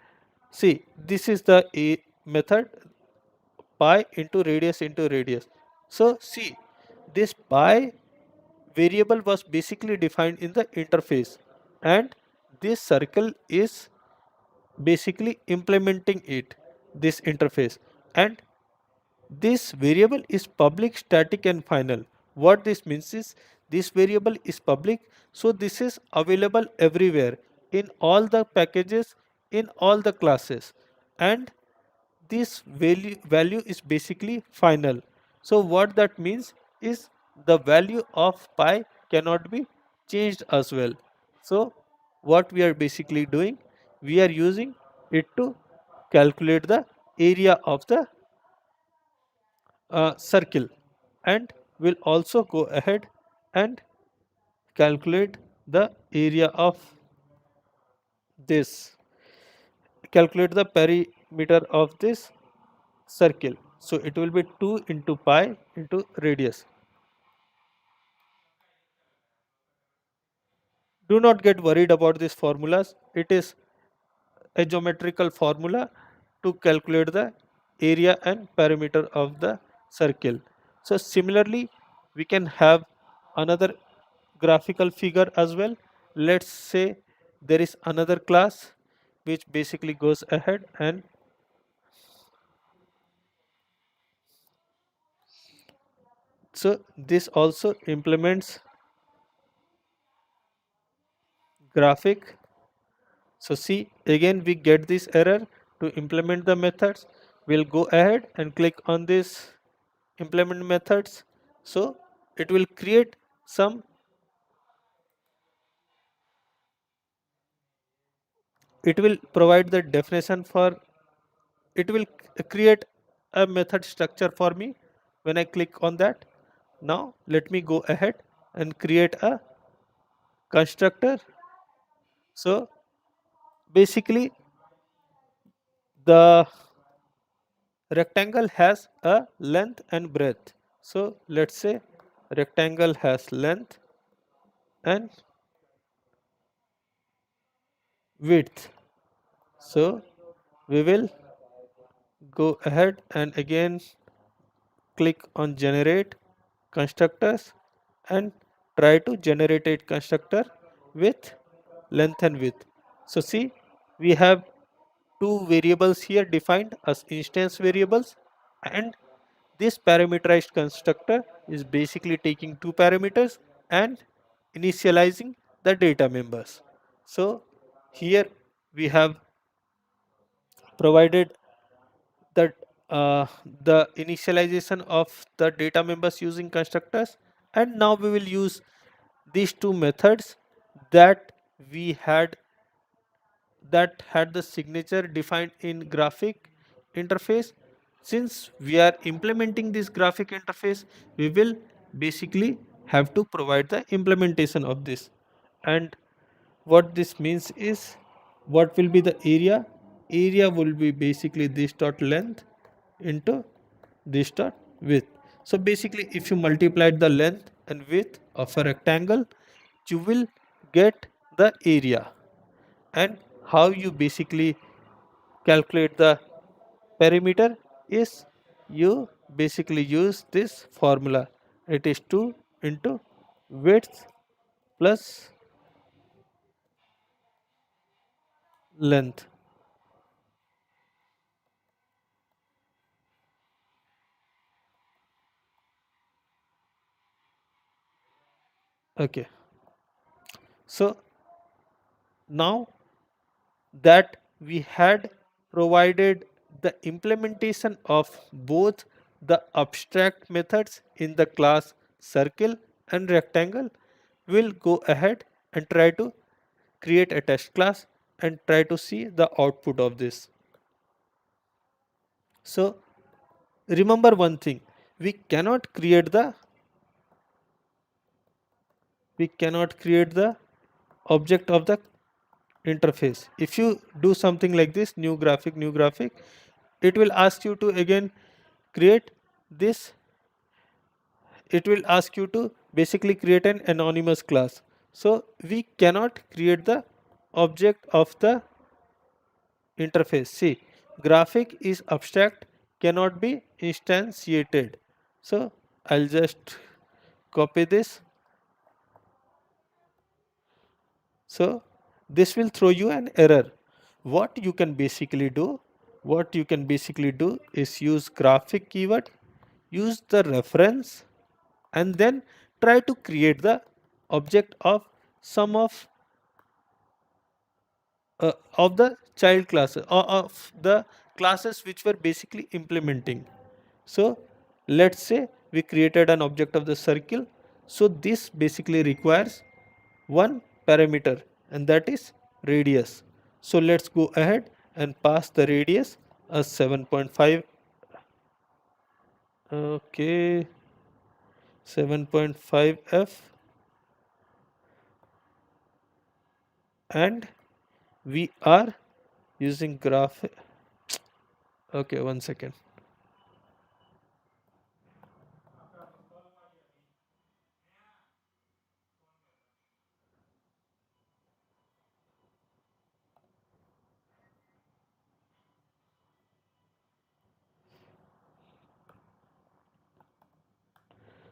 see, this is the a method, pi into radius. So see, this pi variable was basically defined in the interface, and this circle is basically implementing it, this interface. and this variable is public, static and final. What this means is this variable is public, so this is available everywhere in all the packages, in all the classes, and this value is basically final. So what that means is the value of pi cannot be changed as well. So what we are basically doing, we are using it to calculate the area of the circle, and we'll also go ahead and calculate the area of this, calculate the perimeter of this circle. So it will be 2 into pi into radius. Do not get worried about these formulas. It is a geometrical formula to calculate the area and perimeter of the circle. So similarly, we can have another graphical figure as well. Let's say there is another class which basically goes ahead, and so this also implements graphic. So see, again we get this error. To implement the methods, we'll go ahead and click on this implement methods. So it will create some, it will provide the definition for, it will create a method structure for me when I click on that. Now let me go ahead and create a constructor. So basically the rectangle has a length and breadth. So let's say rectangle has length and width. So we will go ahead and again click on generate constructors and try to generate a constructor with length and width. So see, we have two variables here defined as instance variables, and this parameterized constructor is basically taking two parameters and initializing the data members. So here we have provided that the initialization of the data members using constructors, and now we will use these two methods that we had, that had the signature defined in graphic interface. Since we are implementing this graphic interface, we will basically have to provide the implementation of this. And what this means is, what will be the area will be basically this dot length into this dot width. So basically if you multiplied the length and width of a rectangle, you will get the area. And how you basically calculate the perimeter is, you basically use this formula. It is 2 into width plus length. Okay, so now that we had provided the implementation of both the abstract methods in the class circle and rectangle, we'll go ahead and try to create a test class and try to see the output of this. So remember one thing, we cannot create the, we cannot create the object of the interface. If you do something like this, new graphic, it will ask you to again create this, it will ask you to basically create an anonymous class. So we cannot create the object of the interface. See, graphic is abstract, cannot be instantiated. So I'll just copy this. So this will throw you an error. What you can basically do, what you can basically do is use graphic keyword, use the reference, and then try to create the object of some of the child classes or of the classes which were basically implementing. So let's say we created an object of the circle. So this basically requires one parameter, and that is radius. So let's go ahead and pass the radius as 7.5. Okay, 7.5f, and we are using graph. Okay, one second.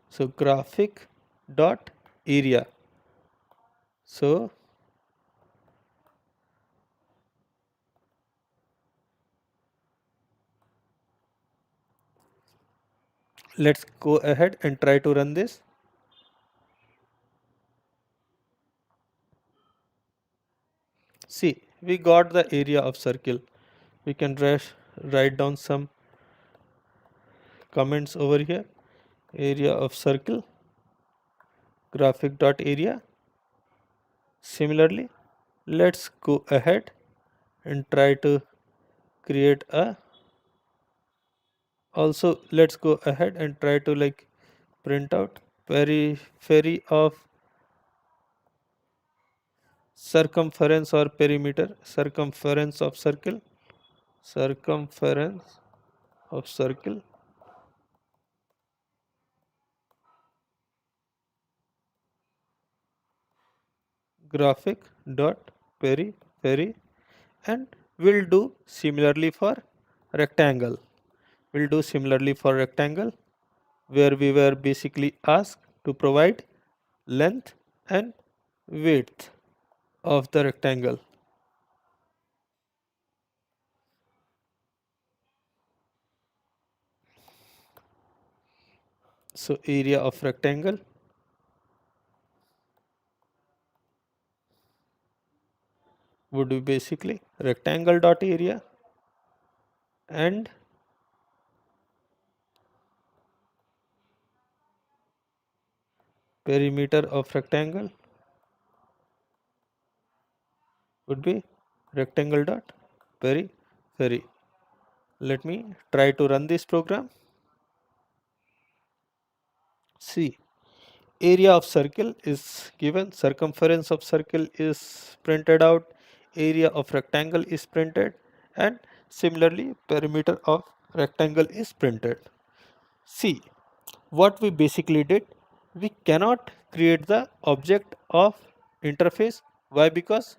So graphic dot area. So let's go ahead and try to run this. See, we got the area of circle. We can write down some comments over here. Area of circle, graphic dot area. Similarly, let's go ahead and try to create a, also let's go ahead and try to like print out periphery of circumference or perimeter, circumference of circle, circumference of circle, graphic dot periphery, and we'll do similarly for rectangle. We'll do similarly for rectangle, where we were basically asked to provide length and width of the rectangle. So area of rectangle would be basically rectangle dot area, and perimeter of rectangle would be rectangle dot periphery. Let me try to run this program. See, area of circle is given, circumference of circle is printed out, area of rectangle is printed, and similarly perimeter of rectangle is printed. See, what we basically did, we cannot create the object of interface. Why? Because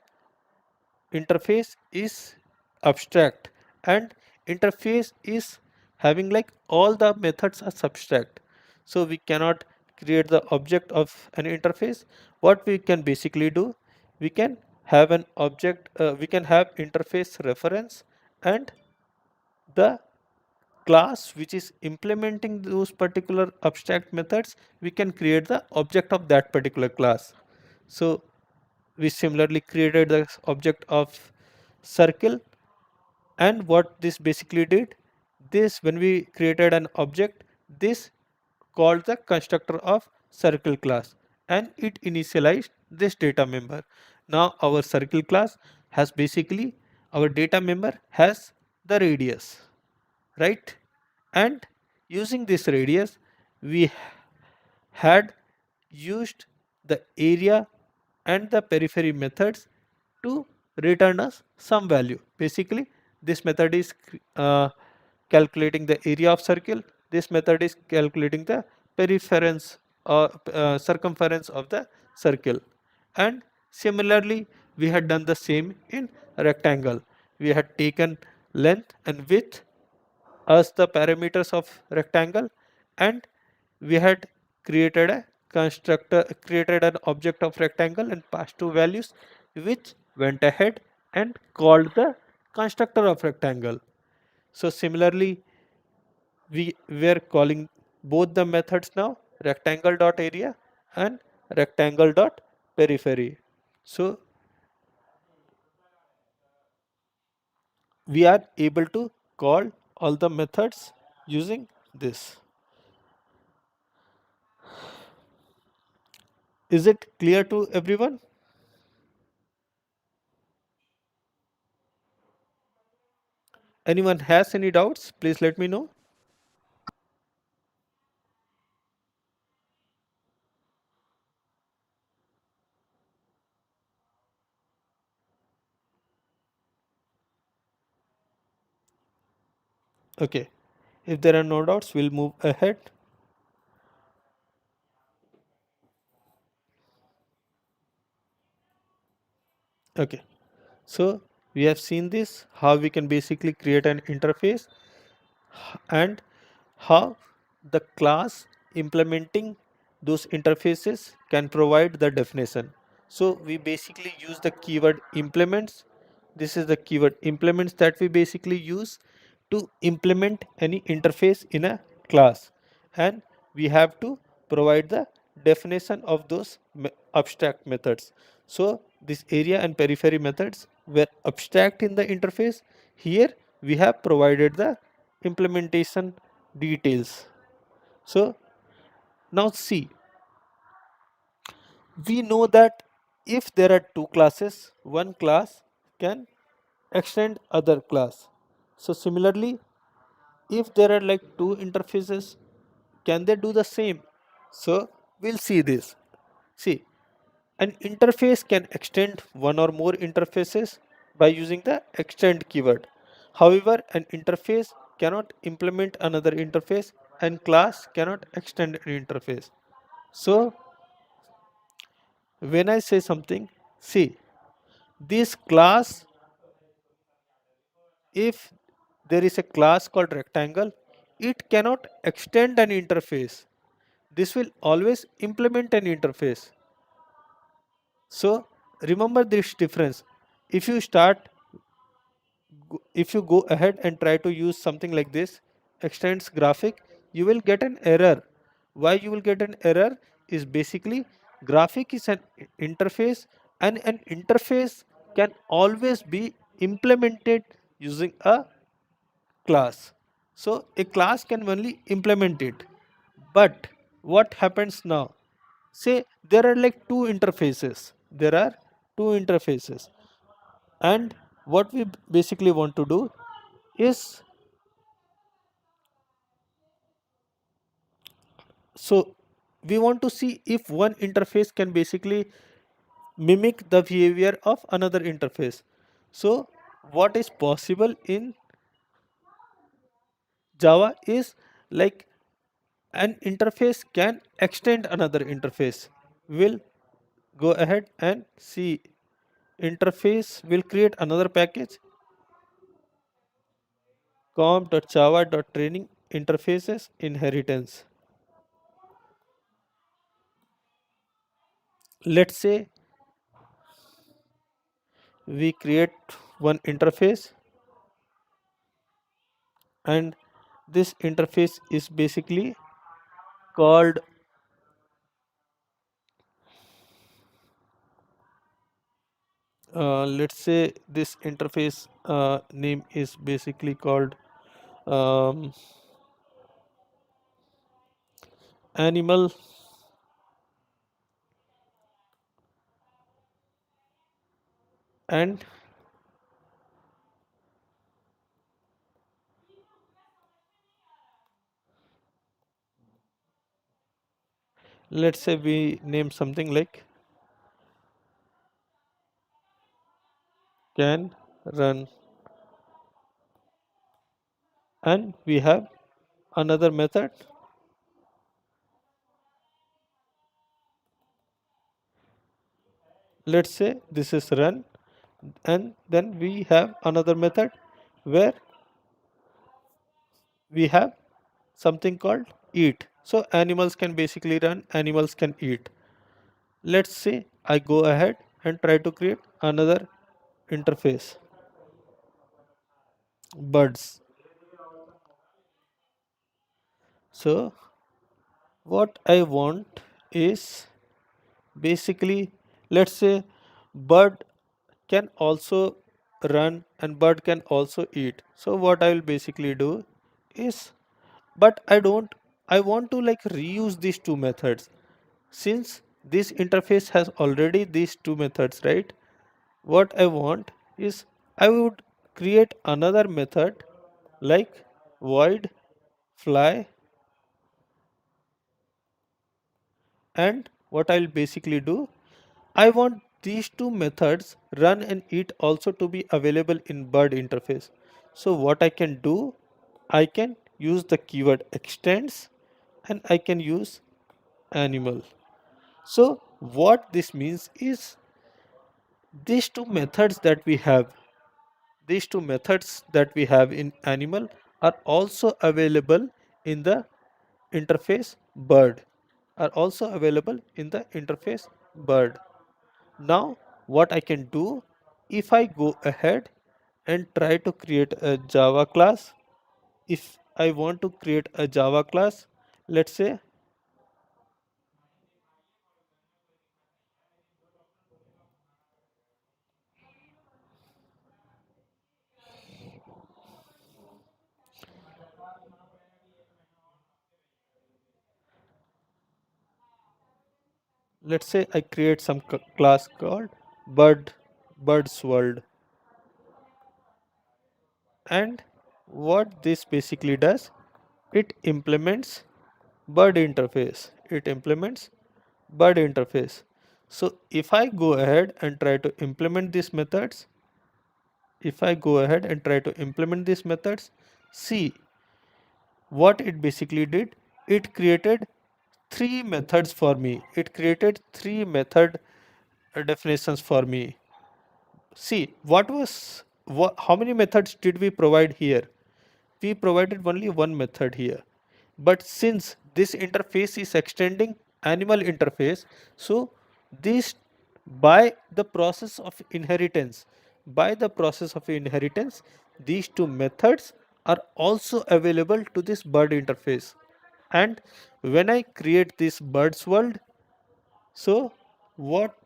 interface is abstract, and interface is having like all the methods are subtract, so we cannot create the object of an interface. What we can basically do, we can have an object, we can have interface reference, and the class which is implementing those particular abstract methods, we can create the object of that particular class. So we similarly created the object of circle, and what this basically did, this when we created an object, this called the constructor of circle class, and it initialized this data member. Now our circle class has basically, our data member has the radius, right? And using this radius, we had used the area and the periphery methods to return us some value. Basically, this method is calculating the area of circle. This method is calculating the periference or circumference of the circle. And similarly, we had done the same in rectangle. We had taken length and width as the parameters of rectangle, and we had created a constructor, created an object of rectangle and passed two values, which went ahead and called the constructor of rectangle. So similarly, we were calling both the methods now rectangle dot area and rectangle dot periphery. So we are able to call all the methods using this. Is it clear to everyone? Anyone has any doubts? Please let me know. Okay. If there are no doubts, we'll move ahead. Okay. So we have seen this, how we can basically create an interface and how the class implementing those interfaces can provide the definition. So we basically use the keyword implements. This is the keyword implements that we basically use to implement any interface in a class, and we have to provide the definition of those abstract methods. So this area and periphery methods were abstract in the interface. Here we have provided the implementation details. So now see, we know that if there are two classes, one class can extend other class. So similarly, if there are like two interfaces, can they do the same? So we'll see this. See, an interface can extend one or more interfaces by using the extend keyword. However, an interface cannot implement another interface and class cannot extend an interface. So when I say something, see, this class, if there is a class called rectangle, it cannot extend an interface. This will always implement an interface. So remember this difference. If you start, if you go ahead and try to use something like this, extends graphic, you will get an error. Why you will get an error is basically graphic is an interface, and an interface can always be implemented using a class. So a class can only implement it. But what happens now? Say there are like two interfaces. There are two interfaces. And what we basically want to do is, so we want to see if one interface can basically mimic the behavior of another interface. So what is possible in Java is like an interface can extend another interface. We'll go ahead and see. Interface will create another package, com.java.training interfaces inheritance. Let's say we create one interface, and this interface is basically called, let's say this interface name is basically called um, animal, and let's say we name something like can run, and we have another method. Let's say this is run, and then we have another method where we have something called eat. So animals can basically run, animals can eat. Let's say I go ahead and try to create another interface, birds. So what I want is basically, let's say bird can also run and bird can also eat. So what I will basically do is, but I want to like reuse these two methods. Since this interface has already these two methods, right? What I want is, I would create another method like void fly, and what I'll basically do, I want these two methods run and eat also to be available in bird interface. So what I can do, I can use the keyword extends and I can use animal. So what this means is, these two methods that we have, these two methods that we have in animal are also available in the interface bird, are also available in the interface bird. Now what I can do, if I go ahead and try to create a Java class, if I want to create a Java class, let's say, let's say I create some class called birds world, and what this basically does, it implements bird interface, it implements bird interface. So if I go ahead and try to implement these methods, if I go ahead and try to implement these methods, see what it basically did. It created three methods for me. It created three method definitions for me. See, how many methods did we provide here? We provided only one method here. But since this interface is extending animal interface, so this, by the process of inheritance, by the process of inheritance, these two methods are also available to this bird interface. And when I create this birds world, so what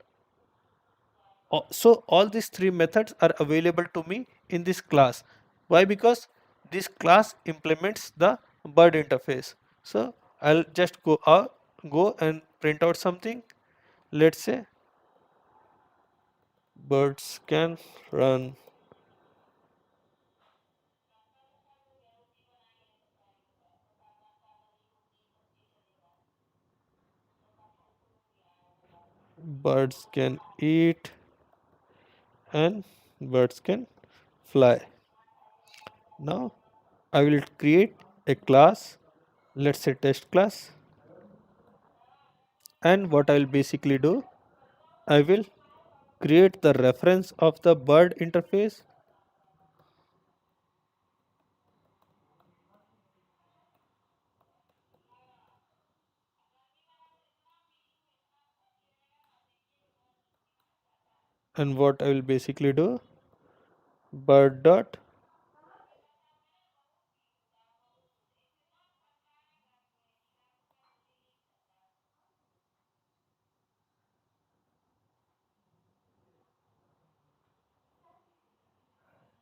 so all these three methods are available to me in this class. Why? Because this class implements the bird interface. So I'll just go and print out something. Let's say birds can run, birds can eat, and birds can fly. Now I will create a class, let's say test class, and what I will basically do, I will create the reference of the bird interface, and what I will basically do, bird dot,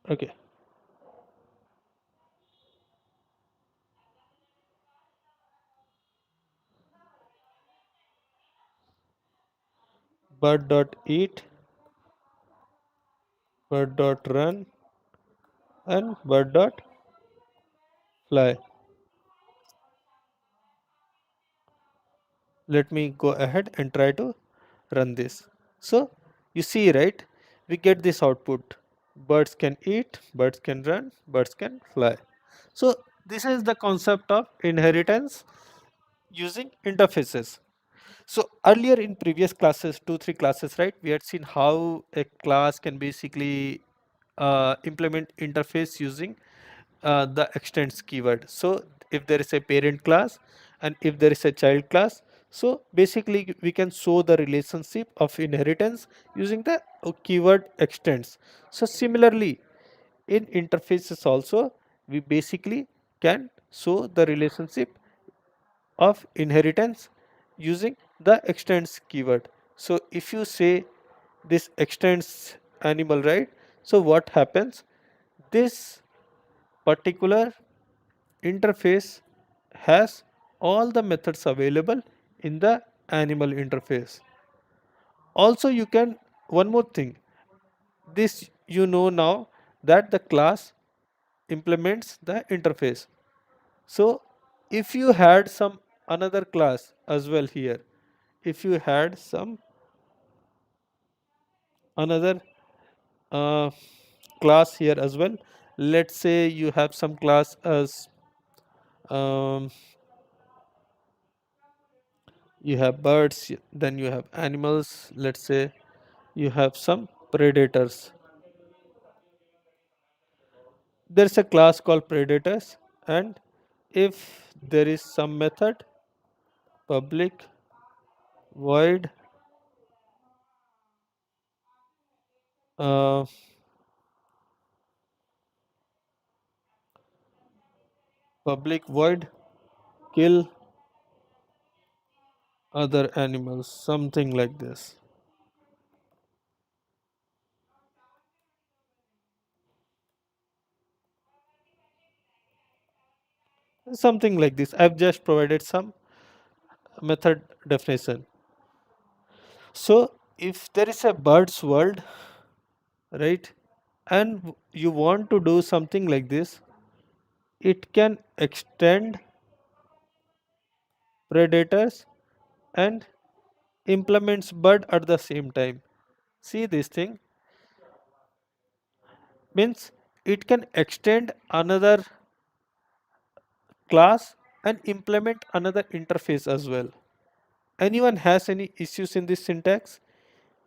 okay, bird dot eat, bird dot run, and bird dot fly. Let me go ahead and try to run this. So you see, right, we get this output: birds can eat, birds can run, birds can fly. So this is the concept of inheritance using interfaces. So earlier in previous classes, 2 3 classes, right, we had seen how a class can basically implement interface using the extends keyword. So if there is a parent class and if there is a child class, so basically we can show the relationship of inheritance using the keyword extends. So similarly, in interfaces also, we basically can show the relationship of inheritance using the extends keyword. So if you say this extends animal, right? So what happens, this particular interface has all the methods available in the animal interface. Also you can, one more thing, this you know now that the class implements the interface. So if you had some another class as well here, if you had some another uh, class here as well, let's say you have some class as um, you have birds, then you have animals, let's say you have some predators. There's a class called predators, and if there is some method public void uh, public void kill other animals, something like this, something like this. I've just provided some method definition. So if there is a bird's world, right, and you want to do something like this, it can extend predators and implements bird at the same time. See this thing means it can extend another class and implement another interface as well. Anyone has any issues in this syntax?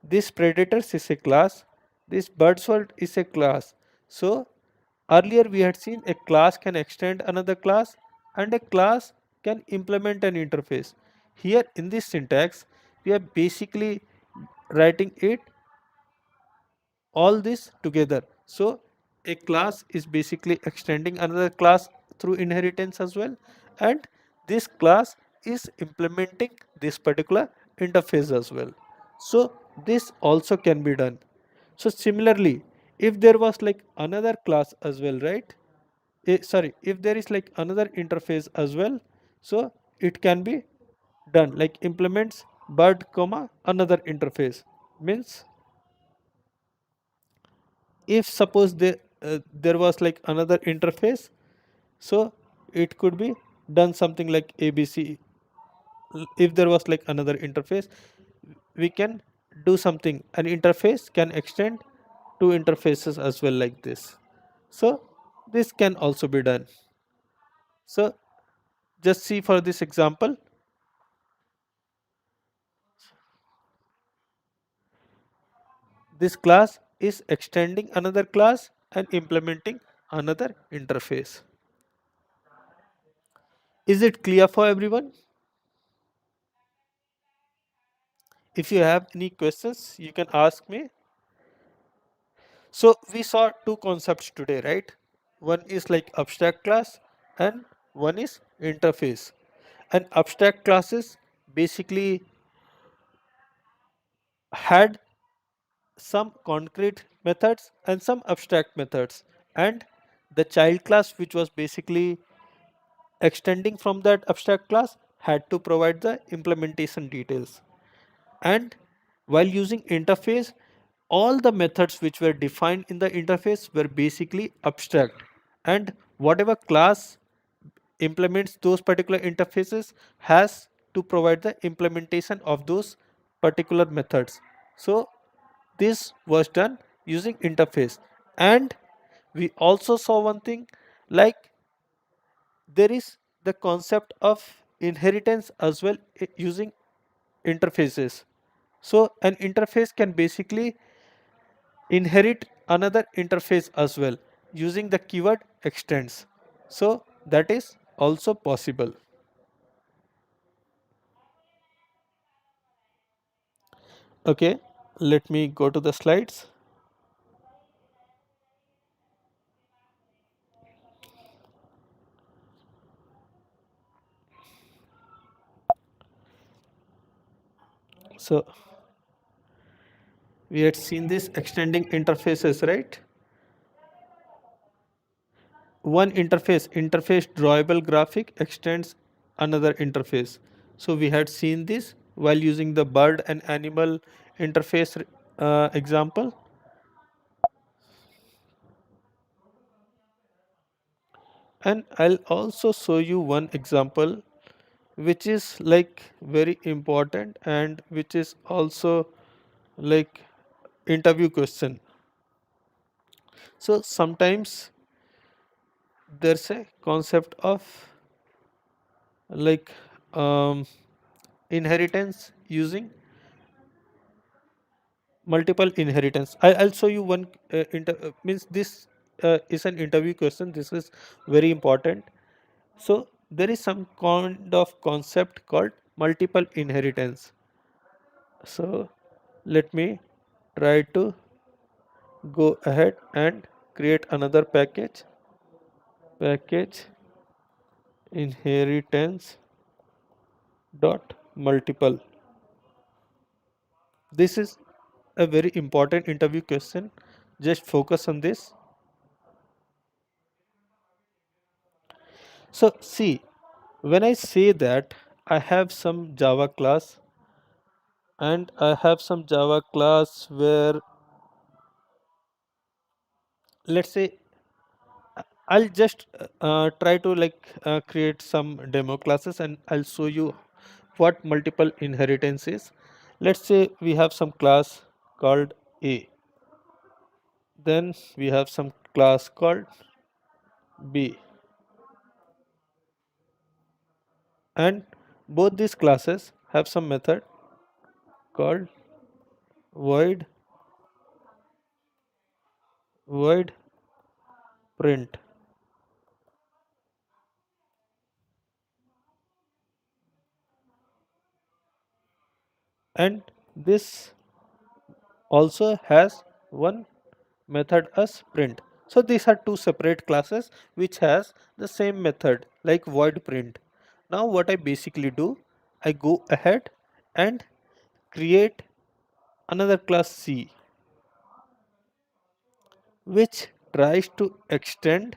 This predators is a class, this birds world is a class. So earlier we had seen a class can extend another class and a class can implement an interface. Here in this syntax we are basically writing it all this together. So a class is basically extending another class through inheritance as well, and this class is implementing this particular interface as well. So this also can be done. So similarly, if there was like another class as well, right? Sorry, if there is like another interface as well, so it can be done like implements bird comma another interface, means if suppose there was like another interface, so it could be done something like abc. If there was like another interface, we can do something, an interface can extend two interfaces as well like this. So this can also be done. So just see for this example, this class is extending another class and implementing another interface. Is it clear for everyone? If you have any questions, you can ask me. So we saw two concepts today, right? One is like abstract class and one is interface. And abstract classes basically had some concrete methods and some abstract methods. And the child class, which was basically extending from that abstract class, had to provide the implementation details. And while using interface, all the methods which were defined in the interface were basically abstract, and whatever class implements those particular interfaces has to provide the implementation of those particular methods. So this was done using interface. And we also saw one thing, like there is the concept of inheritance as well using interfaces. So an interface can basically inherit another interface as well using the keyword extends. So that is also possible. Okay, let me go to the slides. So we had seen this extending interfaces, right? One interface drawable graphic extends another interface. So we had seen this while using the bird and animal interface example. And I'll also show you one example which is like very important and which is also like interview question. So sometimes there's a concept of like um, inheritance using multiple inheritance. I'll show you one means this is an interview question. This is very important. So there is some kind of concept called multiple inheritance. So let me try to go ahead and create another package inheritance dot multiple. This is a very important interview question. Just focus on this. So see, when I say that I have some Java class and I have some Java class where, let's say, I'll just try to like create some demo classes and I'll show you what multiple inheritance is. Let's say we have some class called A, then we have some class called B, and both these classes have some method called void void print, and this also has one method as print. So these are two separate classes which has the same method like void print. Now what I basically do, I go ahead and create another class C which tries to extend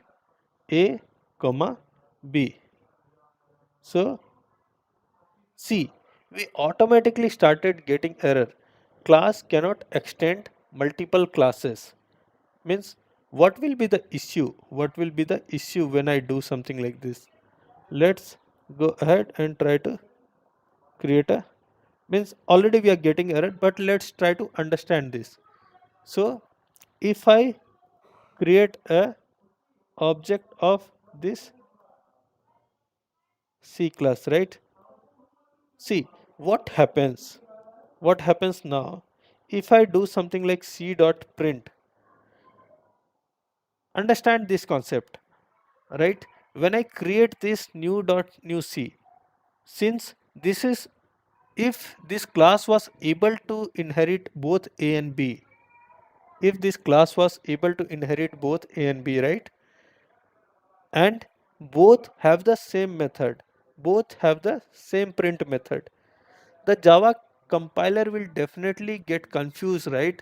A comma B. So see, we automatically started getting error. Class cannot extend multiple classes. Means what will be the issue? What will be the issue when I do something like this? Let's go ahead and try to create a, means already we are getting error, but let's try to understand this. So if I create a object of this C class, right? See what happens now if I do something like C dot print. Understand this concept, right? When I create this new dot new C, since this is, if this class was able to inherit both A and B, if this class was able to inherit both A and B, right, and both have the same method, both have the same print method, the Java compiler will definitely get confused, right?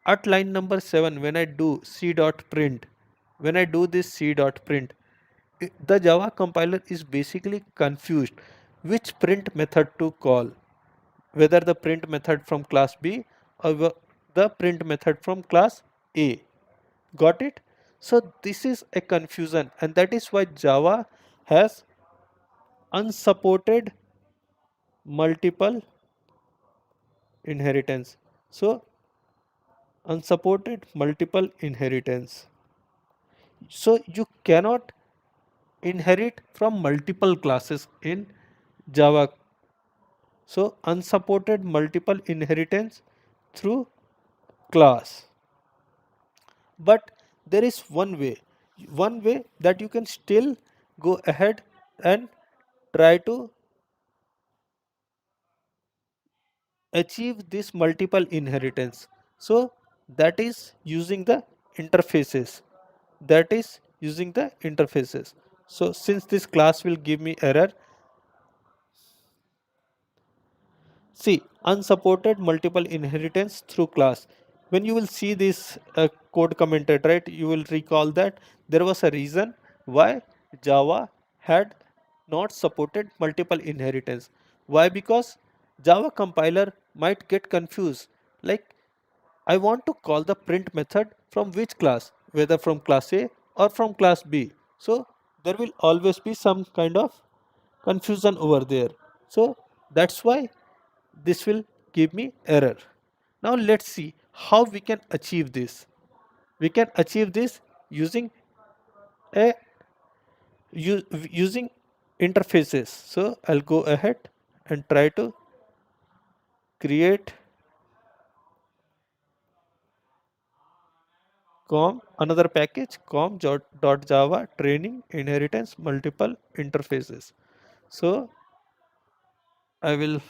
At line number 7, when I do C dot print, when I do this C dot print, the Java compiler is basically confused which print method to call, whether the print method from class B or the print method from class A. Got it? So this is a confusion, and that is why Java has unsupported multiple inheritance. So unsupported multiple inheritance. So you cannot inherit from multiple classes in Java. So unsupported multiple inheritance through class. But there is one way that you can still go ahead and try to achieve this multiple inheritance. So that is using the interfaces. That is using the interfaces. So since this class will give me error, see, unsupported multiple inheritance through class. When you will see this code commented, right, you will recall that there was a reason why Java had not supported multiple inheritance. Why? Because Java compiler might get confused, like I want to call the print method from which class, whether from class A or from class B. So there will always be some kind of confusion over there. So that's why this will give me error. Now let's see how we can achieve this. We can achieve this using a using interfaces. So I'll go ahead and try to create com another package com java training inheritance multiple interfaces. So I will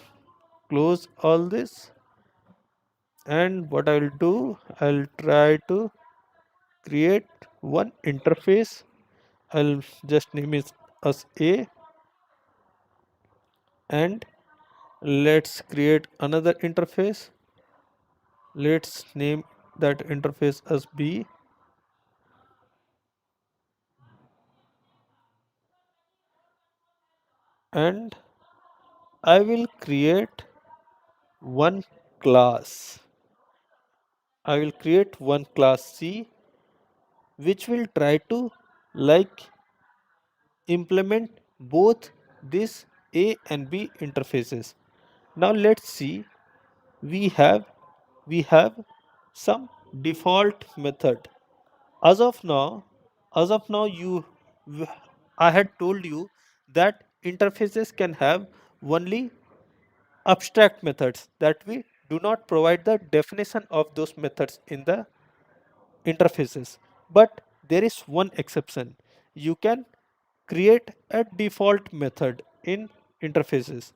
close all this, and what I will do, I'll try to create one interface. I'll just name it as A, and let's create another interface. Let's name that interface as B, and I will create one class. I will create one class C which will try to like implement both this A and B interfaces. Now let's see, we have we have some default method. As of now, as of now you I had told you that interfaces can have only abstract methods, that we do not provide the definition of those methods in the interfaces. But there is one exception. You can create a default method in interfaces,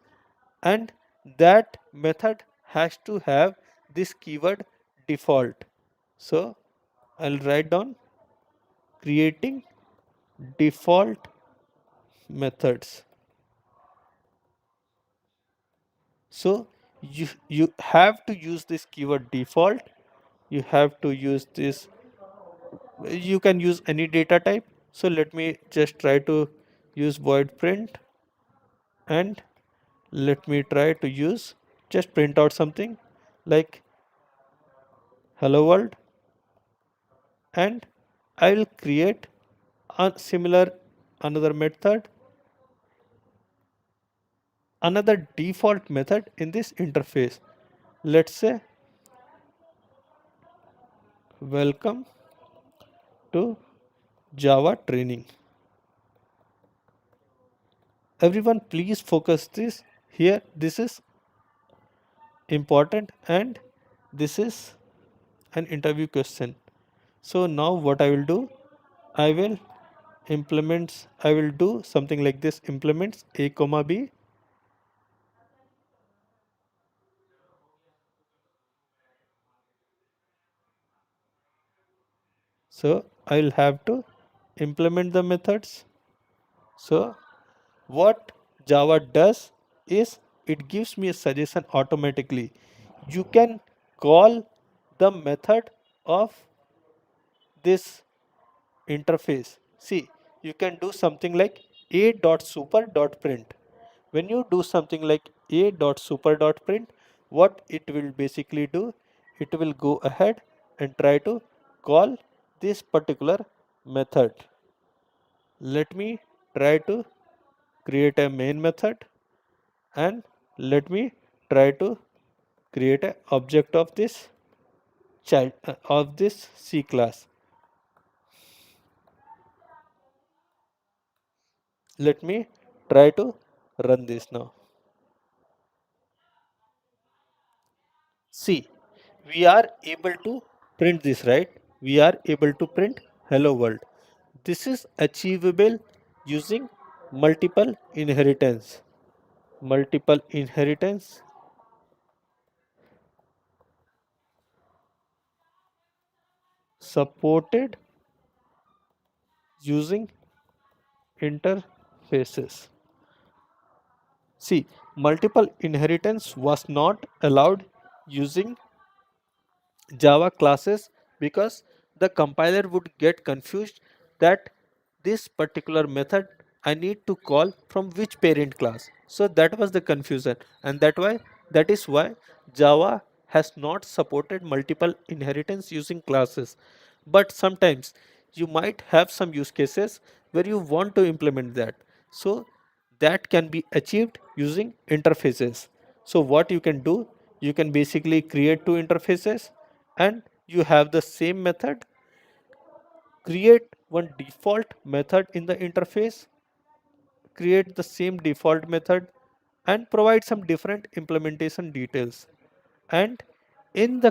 and that method has to have this keyword default. So I'll write down creating default methods. So you have to use this keyword default. You have to use this, you can use any data type. So let me just try to use void print, and let me try to use just print out something like hello world, and I will create a similar another method, another default method in this interface. Let's say welcome to Java training. Everyone please focus this here, this is important, and this is an interview question. So now what I will do, I will I will do something like this, implements a comma b. So I'll have to implement the methods. So what Java does is it gives me a suggestion automatically. You can call the method of this interface. See, you can do something like a.super.print. When you do something like a.super.print, what it will basically do, it will go ahead and try to call this particular method. Let me try to create a main method, and let me try to create an object of this child of this C class. Let me try to run this now. See, we are able to print this, right? We are able to print hello world. This is achievable using multiple inheritance. Multiple inheritance supported using interfaces. See, multiple inheritance was not allowed using Java classes because the compiler would get confused that this particular method I need to call from which parent class. So that was the confusion, and that is why Java has not supported multiple inheritance using classes. But sometimes you might have some use cases where you want to implement that. So that can be achieved using interfaces. So what you can do, you can basically create two interfaces and you have the same method, create one default method in the interface, create the same default method and provide some different implementation details. And in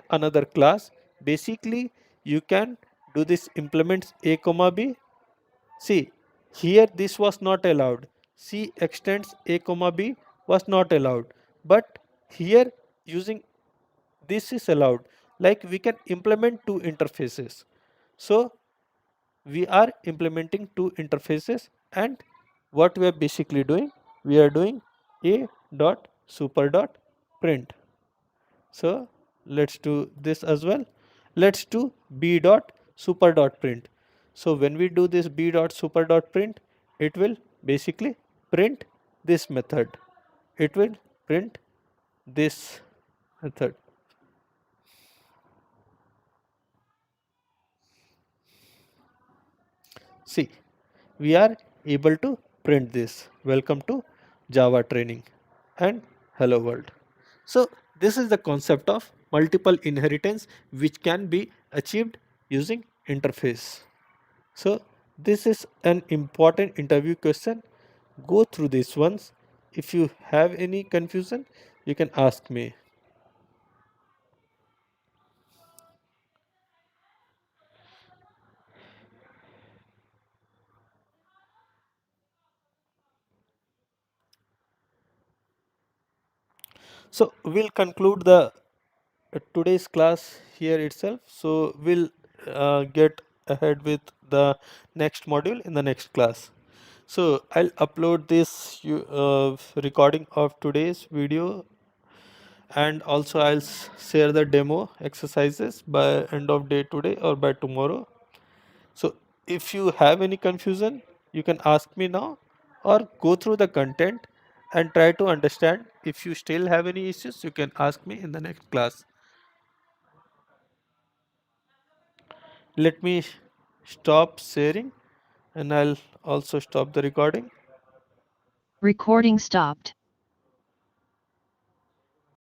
another class, basically you can do this implements a comma b. See, here this was not allowed. C extends a comma b was not allowed. But here using this is allowed. Like we can implement two interfaces. So we are implementing two interfaces, and what we are basically doing, we are doing a dot super dot print. So let's do this as well. Let's do b dot super dot print. So when we do this b dot super dot print, it will basically print this method. It will print this method. See, we are able to print this. Welcome to Java training and hello world. So this is the concept of multiple inheritance which can be achieved using interface. So this is an important interview question. Go through these ones. If you have any confusion, you can ask me. So we'll conclude the today's class here itself. So we'll get ahead with the next module in the next class. So I'll upload this recording of today's video, and also I'll share the demo exercises by end of day today or by tomorrow. So if you have any confusion, you can ask me now or go through the content and try to understand. If you still have any issues, you can ask me in the next class. Let me stop sharing and I'll also stop the recording. Recording stopped.